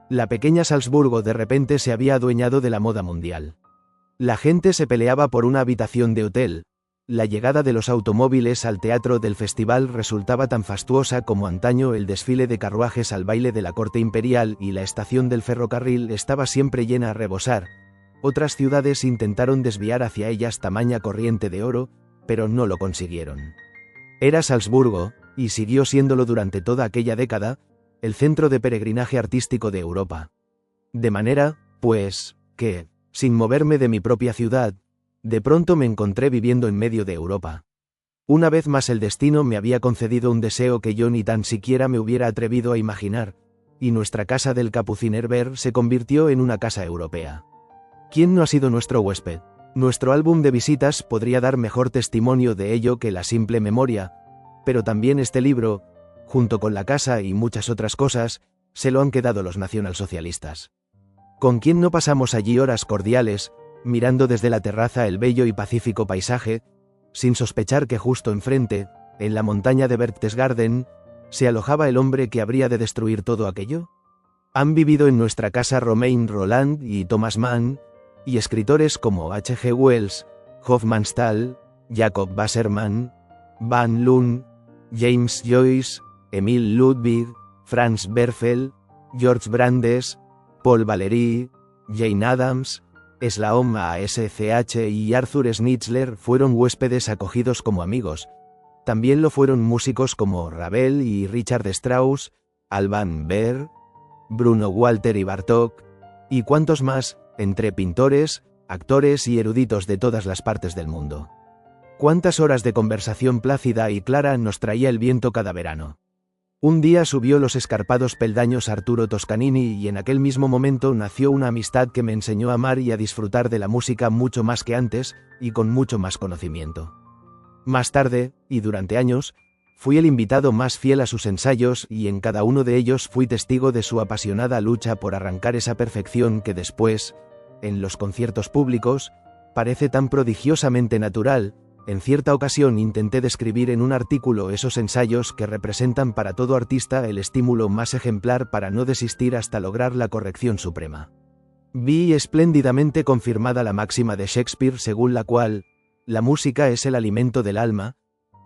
La pequeña Salzburgo de repente se había adueñado de la moda mundial. La gente se peleaba por una habitación de hotel. La llegada de los automóviles al teatro del festival resultaba tan fastuosa como antaño el desfile de carruajes al baile de la corte imperial, y la estación del ferrocarril estaba siempre llena a rebosar. Otras ciudades intentaron desviar hacia ellas tamaña corriente de oro, pero no lo consiguieron. Era Salzburgo, y siguió siéndolo durante toda aquella década, el centro de peregrinaje artístico de Europa. De manera, pues, que, sin moverme de mi propia ciudad, de pronto me encontré viviendo en medio de Europa. Una vez más el destino me había concedido un deseo que yo ni tan siquiera me hubiera atrevido a imaginar, y nuestra casa del Capuciner se convirtió en una casa europea. ¿Quién no ha sido nuestro huésped? Nuestro álbum de visitas podría dar mejor testimonio de ello que la simple memoria, pero también este libro, junto con la casa y muchas otras cosas, se lo han quedado los nacionalsocialistas. ¿Con quién no pasamos allí horas cordiales, mirando desde la terraza el bello y pacífico paisaje, sin sospechar que justo enfrente, en la montaña de Berchtesgaden, se alojaba el hombre que habría de destruir todo aquello? Han vivido en nuestra casa Romain Rolland y Thomas Mann, y escritores como H. G. Wells, Hofmannsthal, Jacob Wassermann, Van Loon, James Joyce, Emil Ludwig, Franz Werfel, George Brandes, Paul Valéry, Jane Addams, Slaom Asch y Arthur Schnitzler fueron huéspedes acogidos como amigos. También lo fueron músicos como Ravel y Richard Strauss, Alban Berg, Bruno Walter y Bartók, y cuantos más, entre pintores, actores y eruditos de todas las partes del mundo. Cuántas horas de conversación plácida y clara nos traía el viento cada verano. Un día subió los escarpados peldaños Arturo Toscanini, y en aquel mismo momento nació una amistad que me enseñó a amar y a disfrutar de la música mucho más que antes, y con mucho más conocimiento. Más tarde, y durante años, fui el invitado más fiel a sus ensayos, y en cada uno de ellos fui testigo de su apasionada lucha por arrancar esa perfección que después, en los conciertos públicos, parece tan prodigiosamente natural. En cierta ocasión intenté describir en un artículo esos ensayos que representan para todo artista el estímulo más ejemplar para no desistir hasta lograr la corrección suprema. Vi espléndidamente confirmada la máxima de Shakespeare según la cual, la música es el alimento del alma,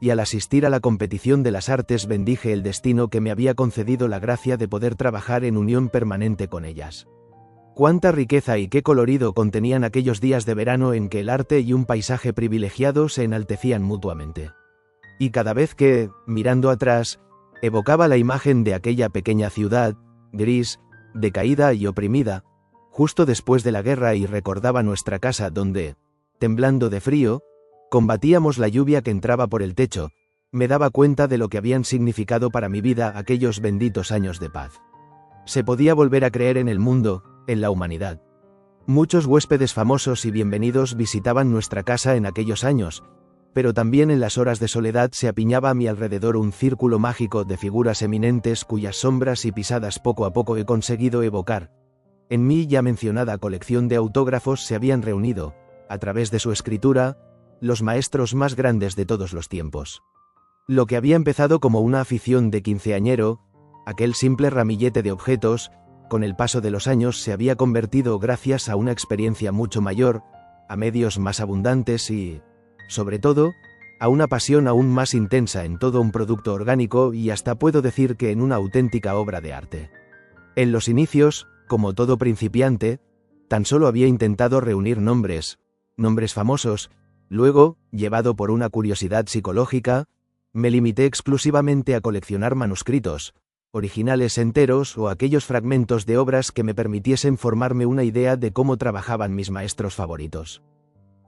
y al asistir a la competición de las artes bendije el destino que me había concedido la gracia de poder trabajar en unión permanente con ellas. Cuánta riqueza y qué colorido contenían aquellos días de verano en que el arte y un paisaje privilegiado se enaltecían mutuamente. Y cada vez que, mirando atrás, evocaba la imagen de aquella pequeña ciudad, gris, decaída y oprimida, justo después de la guerra, y recordaba nuestra casa donde, temblando de frío, combatíamos la lluvia que entraba por el techo, me daba cuenta de lo que habían significado para mi vida aquellos benditos años de paz. Se podía volver a creer en el mundo, en la humanidad. Muchos huéspedes famosos y bienvenidos visitaban nuestra casa en aquellos años, pero también en las horas de soledad se apiñaba a mi alrededor un círculo mágico de figuras eminentes cuyas sombras y pisadas poco a poco he conseguido evocar. En mi ya mencionada colección de autógrafos se habían reunido, a través de su escritura, los maestros más grandes de todos los tiempos. Lo que había empezado como una afición de quinceañero, aquel simple ramillete de objetos, con el paso de los años se había convertido, gracias a una experiencia mucho mayor, a medios más abundantes y, sobre todo, a una pasión aún más intensa, en todo un producto orgánico y hasta puedo decir que en una auténtica obra de arte. En los inicios, como todo principiante, Tan solo había intentado reunir nombres famosos. Luego, llevado por una curiosidad psicológica, me limité exclusivamente a coleccionar manuscritos, originales enteros o aquellos fragmentos de obras que me permitiesen formarme una idea de cómo trabajaban mis maestros favoritos.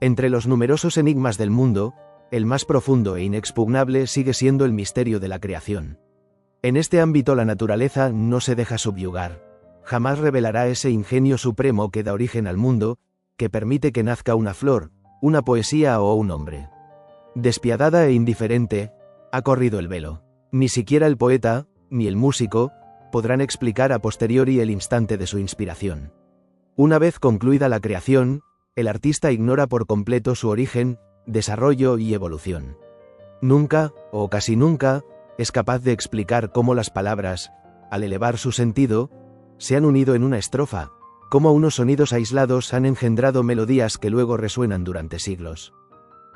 Entre los numerosos enigmas del mundo, el más profundo e inexpugnable sigue siendo el misterio de la creación. En este ámbito la naturaleza no se deja subyugar. Jamás revelará ese ingenio supremo que da origen al mundo, que permite que nazca una flor, una poesía o un hombre. Despiadada e indiferente, ha corrido el velo. Ni siquiera el poeta, ni el músico, podrán explicar a posteriori el instante de su inspiración. Una vez concluida la creación, el artista ignora por completo su origen, desarrollo y evolución. Nunca, o casi nunca, es capaz de explicar cómo las palabras, al elevar su sentido, se han unido en una estrofa, cómo unos sonidos aislados han engendrado melodías que luego resuenan durante siglos.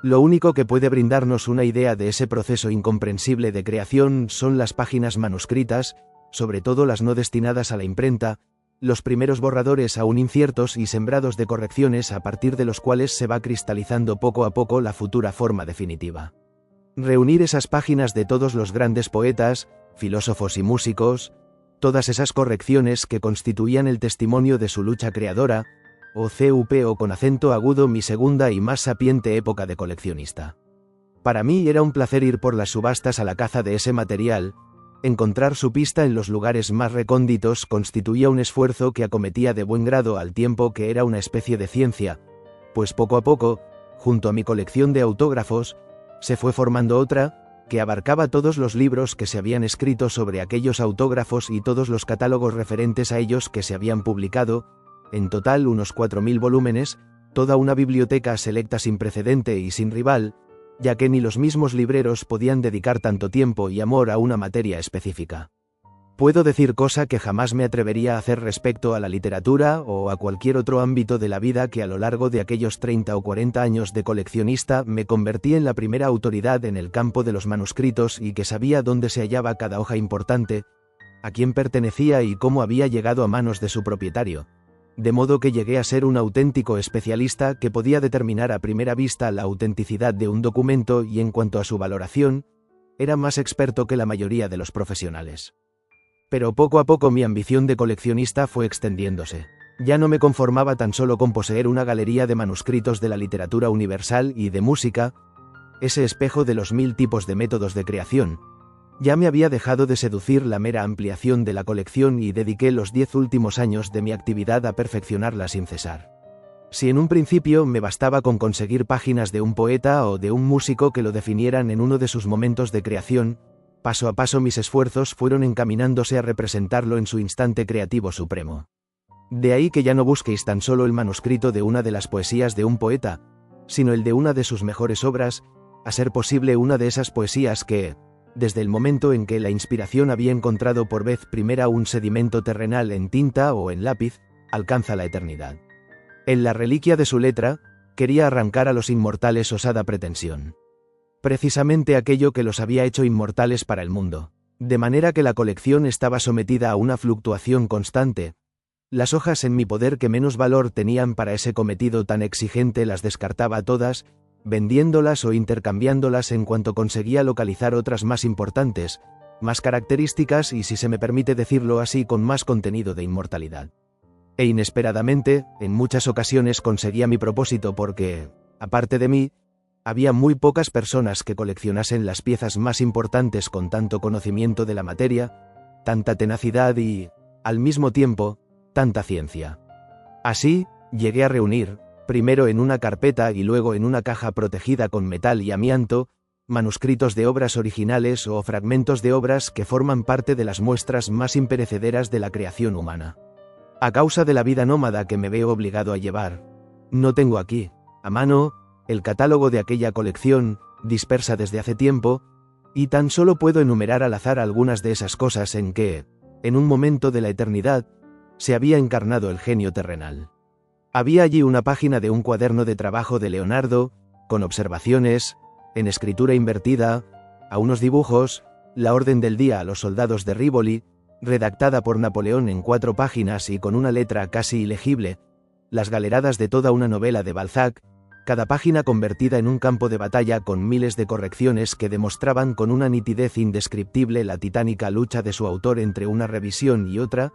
Lo único que puede brindarnos una idea de ese proceso incomprensible de creación son las páginas manuscritas, sobre todo las no destinadas a la imprenta, los primeros borradores aún inciertos y sembrados de correcciones a partir de los cuales se va cristalizando poco a poco la futura forma definitiva. Reunir esas páginas de todos los grandes poetas, filósofos y músicos, todas esas correcciones que constituían el testimonio de su lucha creadora, o CUP o con acento agudo mi segunda y más sapiente época de coleccionista. Para mí era un placer ir por las subastas a la caza de ese material. Encontrar su pista en los lugares más recónditos constituía un esfuerzo que acometía de buen grado al tiempo que era una especie de ciencia, pues poco a poco, junto a mi colección de autógrafos, se fue formando otra, que abarcaba todos los libros que se habían escrito sobre aquellos autógrafos y todos los catálogos referentes a ellos que se habían publicado, en total unos 4000 volúmenes, toda una biblioteca selecta sin precedente y sin rival, ya que ni los mismos libreros podían dedicar tanto tiempo y amor a una materia específica. Puedo decir cosa que jamás me atrevería a hacer respecto a la literatura o a cualquier otro ámbito de la vida, que a lo largo de aquellos 30 o 40 años de coleccionista me convertí en la primera autoridad en el campo de los manuscritos y que sabía dónde se hallaba cada hoja importante, a quién pertenecía y cómo había llegado a manos de su propietario. De modo que llegué a ser un auténtico especialista que podía determinar a primera vista la autenticidad de un documento y en cuanto a su valoración, era más experto que la mayoría de los profesionales. Pero poco a poco mi ambición de coleccionista fue extendiéndose. Ya no me conformaba tan solo con poseer una galería de manuscritos de la literatura universal y de música, ese espejo de los 1000 tipos de métodos de creación. Ya me había dejado de seducir la mera ampliación de la colección y dediqué los 10 últimos años de mi actividad a perfeccionarla sin cesar. Si en un principio me bastaba con conseguir páginas de un poeta o de un músico que lo definieran en uno de sus momentos de creación, paso a paso mis esfuerzos fueron encaminándose a representarlo en su instante creativo supremo. De ahí que ya no busquéis tan solo el manuscrito de una de las poesías de un poeta, sino el de una de sus mejores obras, a ser posible una de esas poesías que, desde el momento en que la inspiración había encontrado por vez primera un sedimento terrenal en tinta o en lápiz, alcanza la eternidad. En la reliquia de su letra, quería arrancar a los inmortales osada pretensión. Precisamente aquello que los había hecho inmortales para el mundo. De manera que la colección estaba sometida a una fluctuación constante. Las hojas en mi poder que menos valor tenían para ese cometido tan exigente las descartaba todas, vendiéndolas o intercambiándolas en cuanto conseguía localizar otras más importantes, más características y, si se me permite decirlo así, con más contenido de inmortalidad. E inesperadamente, en muchas ocasiones conseguía mi propósito porque, aparte de mí, había muy pocas personas que coleccionasen las piezas más importantes con tanto conocimiento de la materia, tanta tenacidad y, al mismo tiempo, tanta ciencia. Así, llegué a reunir, primero en una carpeta y luego en una caja protegida con metal y amianto, manuscritos de obras originales o fragmentos de obras que forman parte de las muestras más imperecederas de la creación humana. A causa de la vida nómada que me veo obligado a llevar, no tengo aquí, a mano, el catálogo de aquella colección, dispersa desde hace tiempo, y tan solo puedo enumerar al azar algunas de esas cosas en que, en un momento de la eternidad, se había encarnado el genio terrenal. Había allí una página de un cuaderno de trabajo de Leonardo, con observaciones, en escritura invertida, a unos dibujos, la orden del día a los soldados de Rívoli, redactada por Napoleón en 4 páginas y con una letra casi ilegible, las galeradas de toda una novela de Balzac, cada página convertida en un campo de batalla con miles de correcciones que demostraban con una nitidez indescriptible la titánica lucha de su autor entre una revisión y otra.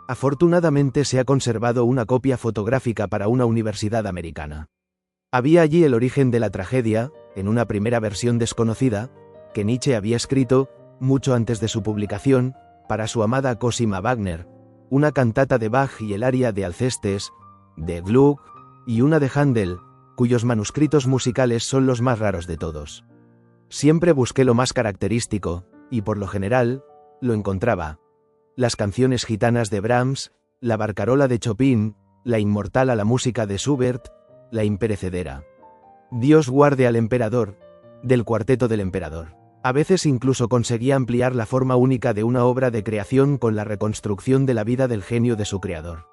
Afortunadamente se ha conservado una copia fotográfica para una universidad americana. Había allí el origen de la tragedia, en una primera versión desconocida, que Nietzsche había escrito, mucho antes de su publicación, para su amada Cosima Wagner, una cantata de Bach y el aria de Alcestes, de Gluck, y una de Händel, cuyos manuscritos musicales son los más raros de todos. Siempre busqué lo más característico, y por lo general, lo encontraba. Las canciones gitanas de Brahms, la barcarola de Chopin, la inmortal a la música de Schubert, la imperecedera Dios guarde al emperador, del cuarteto del emperador. A veces incluso conseguía ampliar la forma única de una obra de creación con la reconstrucción de la vida del genio de su creador.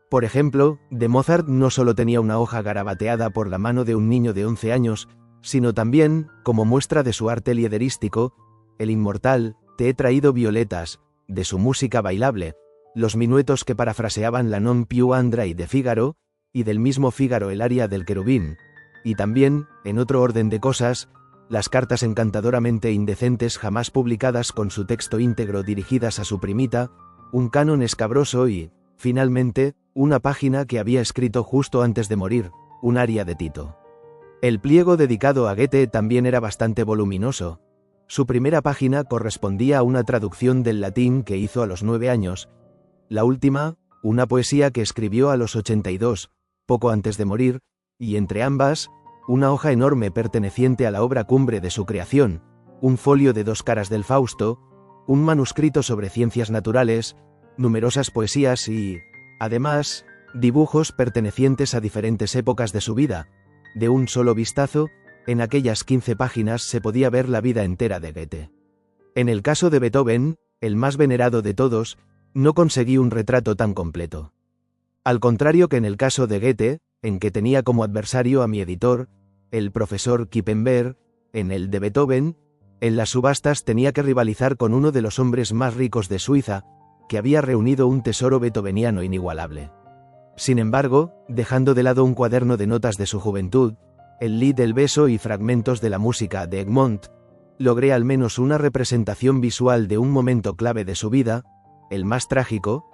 Por ejemplo, de Mozart no solo tenía una hoja garabateada por la mano de un niño de 11 años, sino también, como muestra de su arte liederístico, el inmortal Te he traído violetas, de su música bailable, los minuetos que parafraseaban la Non più andrai de Fígaro, y del mismo Fígaro el aria del querubín, y también, en otro orden de cosas, las cartas encantadoramente indecentes jamás publicadas con su texto íntegro dirigidas a su primita, un canon escabroso y, finalmente, una página que había escrito justo antes de morir, un aria de Tito. El pliego dedicado a Goethe también era bastante voluminoso. Su primera página correspondía a una traducción del latín que hizo a los 9 años, la última, una poesía que escribió a los 82, poco antes de morir, y entre ambas, una hoja enorme perteneciente a la obra cumbre de su creación, un folio de 2 caras del Fausto, un manuscrito sobre ciencias naturales, numerosas poesías y, además, dibujos pertenecientes a diferentes épocas de su vida. De un solo vistazo, en aquellas 15 páginas se podía ver la vida entera de Goethe. En el caso de Beethoven, el más venerado de todos, no conseguí un retrato tan completo. Al contrario que en el caso de Goethe, en que tenía como adversario a mi editor, el profesor Kippenberg, en el de Beethoven, en las subastas tenía que rivalizar con uno de los hombres más ricos de Suiza, que había reunido un tesoro beethoveniano inigualable. Sin embargo, dejando de lado un cuaderno de notas de su juventud, el Lied del beso y fragmentos de la música de Egmont, logré al menos una representación visual de un momento clave de su vida, el más trágico,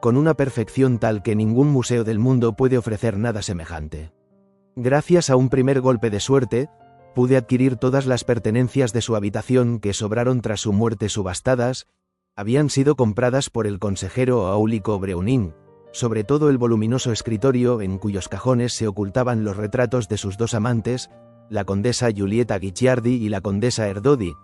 con una perfección tal que ningún museo del mundo puede ofrecer nada semejante. Gracias a un primer golpe de suerte, pude adquirir todas las pertenencias de su habitación que sobraron tras su muerte subastadas, habían sido compradas por el consejero Aulico Breuning, sobre todo el voluminoso escritorio en cuyos cajones se ocultaban los retratos de sus 2 amantes, la condesa Giulietta Guicciardi y la condesa Erdodi,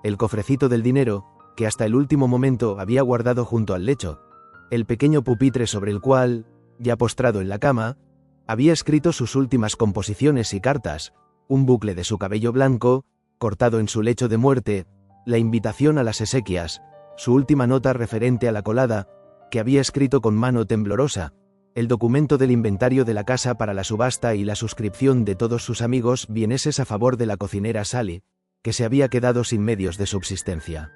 el cofrecito del dinero, que hasta el último momento había guardado junto al lecho, el pequeño pupitre sobre el cual, ya postrado en la cama, había escrito sus últimas composiciones y cartas, un bucle de su cabello blanco, cortado en su lecho de muerte, la invitación a las exequias, su última nota referente a la colada, que había escrito con mano temblorosa, el documento del inventario de la casa para la subasta y la suscripción de todos sus amigos vieneses a favor de la cocinera Sally, que se había quedado sin medios de subsistencia.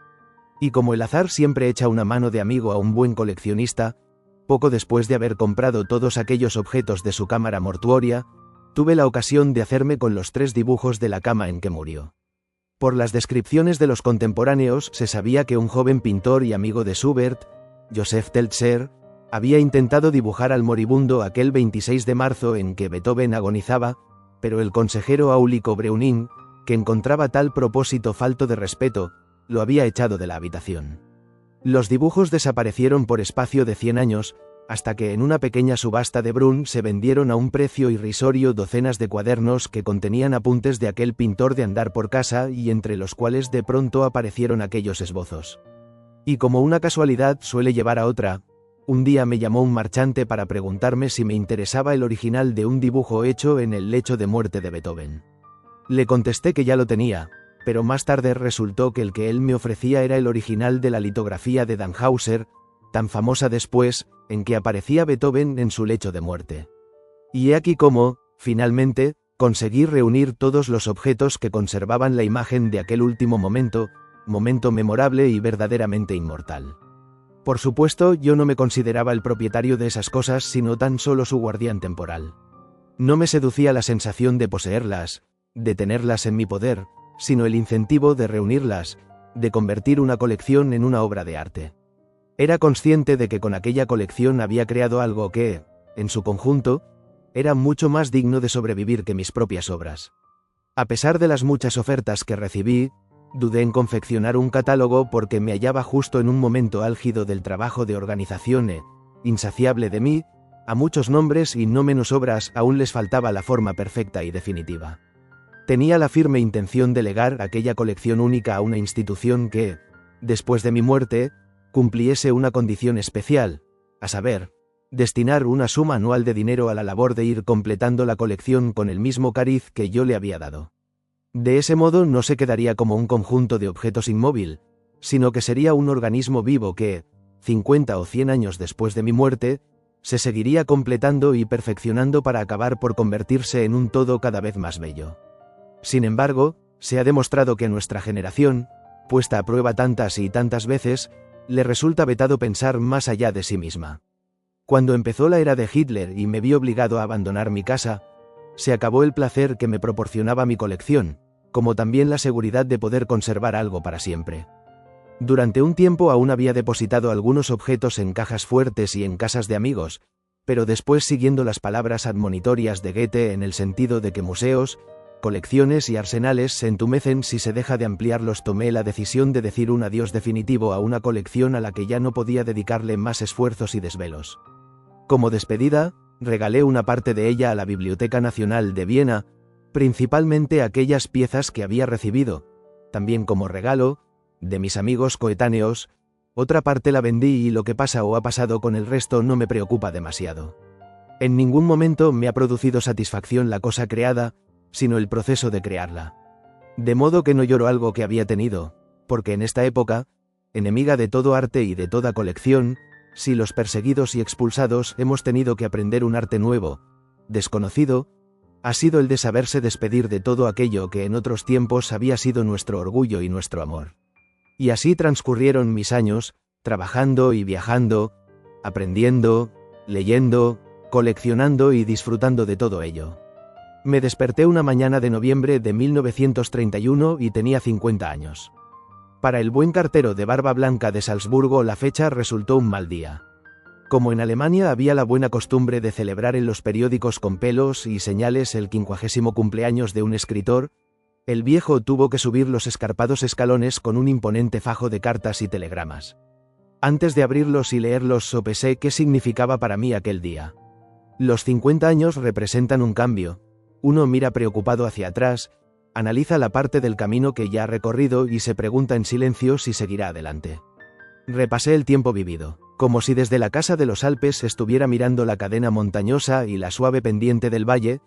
Y como el azar siempre echa una mano de amigo a un buen coleccionista, poco después de haber comprado todos aquellos objetos de su cámara mortuoria, tuve la ocasión de hacerme con los 3 dibujos de la cama en que murió. Por las descripciones de los contemporáneos se sabía que un joven pintor y amigo de Schubert, Joseph Teltzer, había intentado dibujar al moribundo aquel 26 de marzo en que Beethoven agonizaba, pero el consejero Aulico Breuning, que encontraba tal propósito falto de respeto, lo había echado de la habitación. Los dibujos desaparecieron por espacio de 100 años, hasta que en una pequeña subasta de Brunn se vendieron a un precio irrisorio docenas de cuadernos que contenían apuntes de aquel pintor de andar por casa y entre los cuales de pronto aparecieron aquellos esbozos. Y como una casualidad suele llevar a otra, un día me llamó un marchante para preguntarme si me interesaba el original de un dibujo hecho en el lecho de muerte de Beethoven. Le contesté que ya lo tenía, pero más tarde resultó que el que él me ofrecía era el original de la litografía de Danhauser, tan famosa después, en que aparecía Beethoven en su lecho de muerte. Y he aquí cómo, finalmente, conseguí reunir todos los objetos que conservaban la imagen de aquel último momento, momento memorable y verdaderamente inmortal. Por supuesto, yo no me consideraba el propietario de esas cosas, sino tan solo su guardián temporal. No me seducía la sensación de poseerlas, de tenerlas en mi poder, sino el incentivo de reunirlas, de convertir una colección en una obra de arte. Era consciente de que con aquella colección había creado algo que, en su conjunto, era mucho más digno de sobrevivir que mis propias obras. A pesar de las muchas ofertas que recibí, dudé en confeccionar un catálogo porque me hallaba justo en un momento álgido del trabajo de organización insaciable de mí. A muchos nombres y no menos obras aún les faltaba la forma perfecta y definitiva. Tenía la firme intención de legar aquella colección única a una institución que, después de mi muerte, cumpliese una condición especial, a saber, destinar una suma anual de dinero a la labor de ir completando la colección con el mismo cariz que yo le había dado. De ese modo no se quedaría como un conjunto de objetos inmóvil, sino que sería un organismo vivo que, 50 o 100 años después de mi muerte, se seguiría completando y perfeccionando para acabar por convertirse en un todo cada vez más bello. Sin embargo, se ha demostrado que a nuestra generación, puesta a prueba tantas y tantas veces, le resulta vetado pensar más allá de sí misma. Cuando empezó la era de Hitler y me vi obligado a abandonar mi casa, se acabó el placer que me proporcionaba mi colección, como también la seguridad de poder conservar algo para siempre. Durante un tiempo aún había depositado algunos objetos en cajas fuertes y en casas de amigos, pero después, siguiendo las palabras admonitorias de Goethe en el sentido de que museos, colecciones y arsenales se entumecen si se deja de ampliarlos, tomé la decisión de decir un adiós definitivo a una colección a la que ya no podía dedicarle más esfuerzos y desvelos. Como despedida, regalé una parte de ella a la Biblioteca Nacional de Viena, principalmente aquellas piezas que había recibido, también como regalo, de mis amigos coetáneos. Otra parte la vendí y lo que pasa o ha pasado con el resto no me preocupa demasiado. En ningún momento me ha producido satisfacción la cosa creada, sino el proceso de crearla. De modo que no lloro algo que había tenido, porque en esta época, enemiga de todo arte y de toda colección, si los perseguidos y expulsados hemos tenido que aprender un arte nuevo, desconocido, ha sido el de saberse despedir de todo aquello que en otros tiempos había sido nuestro orgullo y nuestro amor. Y así transcurrieron mis años, trabajando y viajando, aprendiendo, leyendo, coleccionando y disfrutando de todo ello. Me desperté una mañana de noviembre de 1931 y tenía 50 años. Para el buen cartero de barba blanca de Salzburgo la fecha resultó un mal día. Como en Alemania había la buena costumbre de celebrar en los periódicos con pelos y señales el 50º cumpleaños de un escritor, el viejo tuvo que subir los escarpados escalones con un imponente fajo de cartas y telegramas. Antes de abrirlos y leerlos sopesé qué significaba para mí aquel día. Los 50 años representan un cambio. Uno mira preocupado hacia atrás, analiza la parte del camino que ya ha recorrido y se pregunta en silencio si seguirá adelante. Repasé el tiempo vivido, como si desde la casa de los Alpes estuviera mirando la cadena montañosa y la suave pendiente del valle.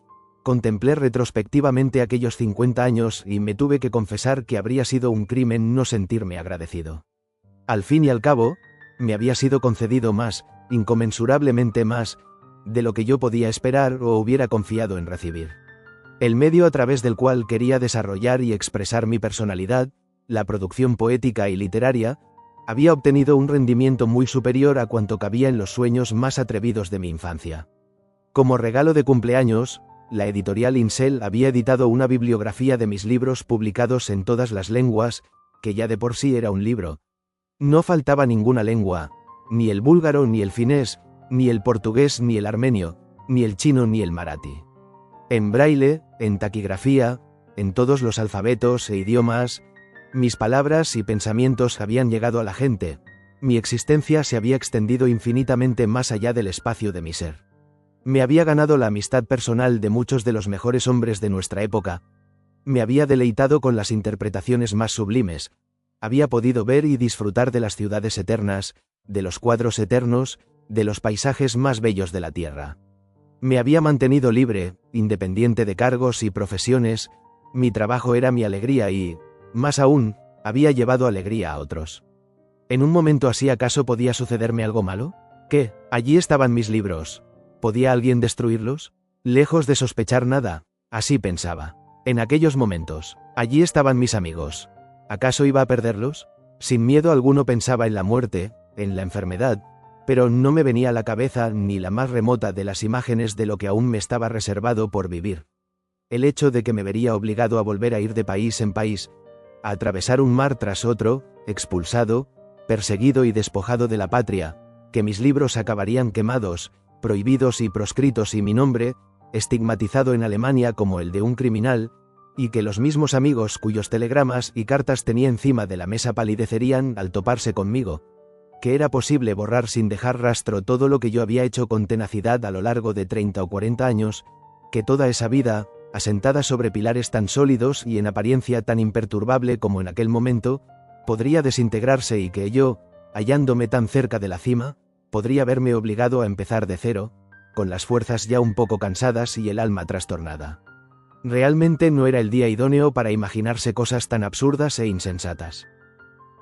Contemplé retrospectivamente aquellos 50 años y me tuve que confesar que habría sido un crimen no sentirme agradecido. Al fin y al cabo, me había sido concedido más, inconmensurablemente más, de lo que yo podía esperar o hubiera confiado en recibir. El medio a través del cual quería desarrollar y expresar mi personalidad, la producción poética y literaria, había obtenido un rendimiento muy superior a cuanto cabía en los sueños más atrevidos de mi infancia. Como regalo de cumpleaños, la editorial Insel había editado una bibliografía de mis libros publicados en todas las lenguas, que ya de por sí era un libro. No faltaba ninguna lengua, ni el búlgaro ni el finés, ni el portugués ni el armenio, ni el chino ni el marathi. En braille, en taquigrafía, en todos los alfabetos e idiomas, mis palabras y pensamientos habían llegado a la gente, mi existencia se había extendido infinitamente más allá del espacio de mi ser. Me había ganado la amistad personal de muchos de los mejores hombres de nuestra época, me había deleitado con las interpretaciones más sublimes, había podido ver y disfrutar de las ciudades eternas, de los cuadros eternos, de los paisajes más bellos de la tierra. Me había mantenido libre, independiente de cargos y profesiones, mi trabajo era mi alegría y, más aún, había llevado alegría a otros. ¿En un momento así acaso podía sucederme algo malo? ¿Qué? Allí estaban mis libros. ¿Podía alguien destruirlos? Lejos de sospechar nada, así pensaba. En aquellos momentos, allí estaban mis amigos. ¿Acaso iba a perderlos? Sin miedo alguno pensaba en la muerte, en la enfermedad, pero no me venía a la cabeza ni la más remota de las imágenes de lo que aún me estaba reservado por vivir. El hecho de que me vería obligado a volver a ir de país en país, a atravesar un mar tras otro, expulsado, perseguido y despojado de la patria, que mis libros acabarían quemados, prohibidos y proscritos y mi nombre, estigmatizado en Alemania como el de un criminal, y que los mismos amigos cuyos telegramas y cartas tenía encima de la mesa palidecerían al toparse conmigo, que era posible borrar sin dejar rastro todo lo que yo había hecho con tenacidad a lo largo de 30 o 40 años, que toda esa vida, asentada sobre pilares tan sólidos y en apariencia tan imperturbable como en aquel momento, podría desintegrarse y que yo, hallándome tan cerca de la cima, podría verme obligado a empezar de cero, con las fuerzas ya un poco cansadas y el alma trastornada. Realmente no era el día idóneo para imaginarse cosas tan absurdas e insensatas.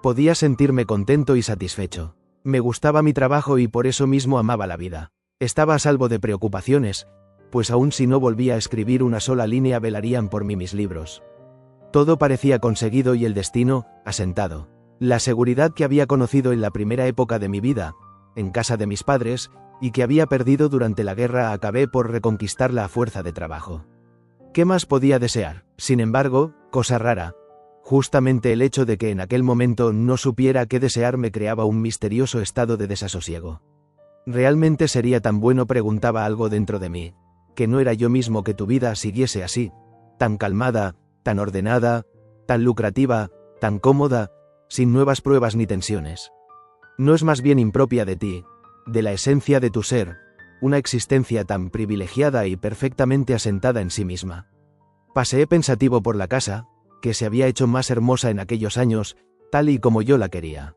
Podía sentirme contento y satisfecho. Me gustaba mi trabajo y por eso mismo amaba la vida. Estaba a salvo de preocupaciones, pues aun si no volvía a escribir una sola línea velarían por mí mis libros. Todo parecía conseguido y el destino, asentado. La seguridad que había conocido en la primera época de mi vida, en casa de mis padres, y que había perdido durante la guerra acabé por reconquistarla a fuerza de trabajo. ¿Qué más podía desear? Sin embargo, cosa rara, justamente el hecho de que en aquel momento no supiera qué desear me creaba un misterioso estado de desasosiego. ¿Realmente sería tan bueno? Preguntaba algo dentro de mí, que no era yo mismo que tu vida siguiese así, tan calmada, tan ordenada, tan lucrativa, tan cómoda, sin nuevas pruebas ni tensiones. ¿No es más bien impropia de ti, de la esencia de tu ser, una existencia tan privilegiada y perfectamente asentada en sí misma? Paseé pensativo por la casa, que se había hecho más hermosa en aquellos años, tal y como yo la quería.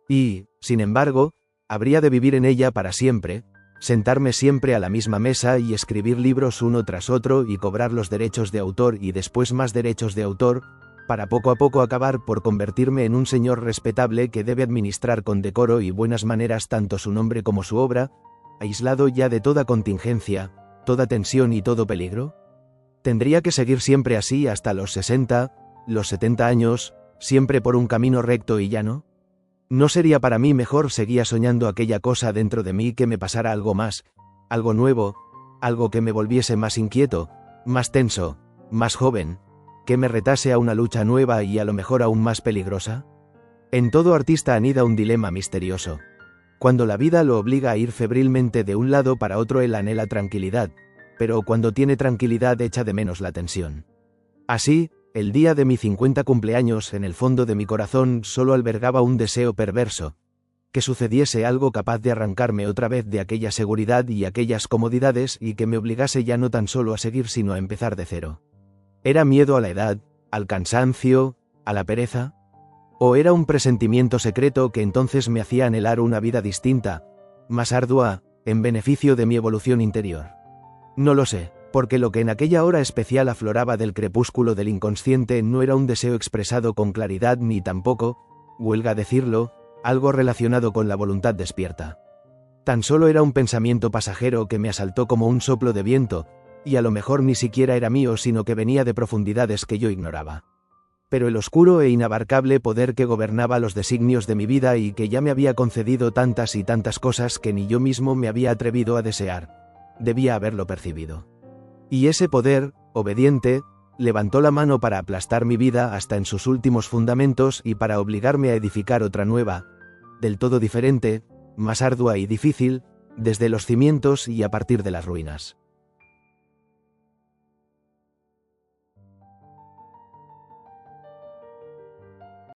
Y, sin embargo, habría de vivir en ella para siempre, sentarme siempre a la misma mesa y escribir libros uno tras otro y cobrar los derechos de autor y después más derechos de autor, para poco a poco acabar por convertirme en un señor respetable que debe administrar con decoro y buenas maneras tanto su nombre como su obra, aislado ya de toda contingencia, toda tensión y todo peligro. ¿Tendría que seguir siempre así hasta los 60, los 70 años, siempre por un camino recto y llano? ¿No sería para mí mejor? Seguía soñando aquella cosa dentro de mí, que me pasara algo más, algo nuevo, algo que me volviese más inquieto, más tenso, más joven, que me retase a una lucha nueva y a lo mejor aún más peligrosa. En todo artista anida un dilema misterioso. Cuando la vida lo obliga a ir febrilmente de un lado para otro, él anhela tranquilidad, pero cuando tiene tranquilidad echa de menos la tensión. Así, el día de mi 50 cumpleaños, en el fondo de mi corazón solo albergaba un deseo perverso, que sucediese algo capaz de arrancarme otra vez de aquella seguridad y aquellas comodidades y que me obligase ya no tan solo a seguir sino a empezar de cero. ¿Era miedo a la edad, al cansancio, a la pereza? ¿O era un presentimiento secreto que entonces me hacía anhelar una vida distinta, más ardua, en beneficio de mi evolución interior? No lo sé, porque lo que en aquella hora especial afloraba del crepúsculo del inconsciente no era un deseo expresado con claridad ni tampoco, huelga decirlo, algo relacionado con la voluntad despierta. Tan solo era un pensamiento pasajero que me asaltó como un soplo de viento, y a lo mejor ni siquiera era mío sino que venía de profundidades que yo ignoraba. Pero el oscuro e inabarcable poder que gobernaba los designios de mi vida y que ya me había concedido tantas y tantas cosas que ni yo mismo me había atrevido a desear, debía haberlo percibido. Y ese poder, obediente, levantó la mano para aplastar mi vida hasta en sus últimos fundamentos y para obligarme a edificar otra nueva, del todo diferente, más ardua y difícil, desde los cimientos y a partir de las ruinas.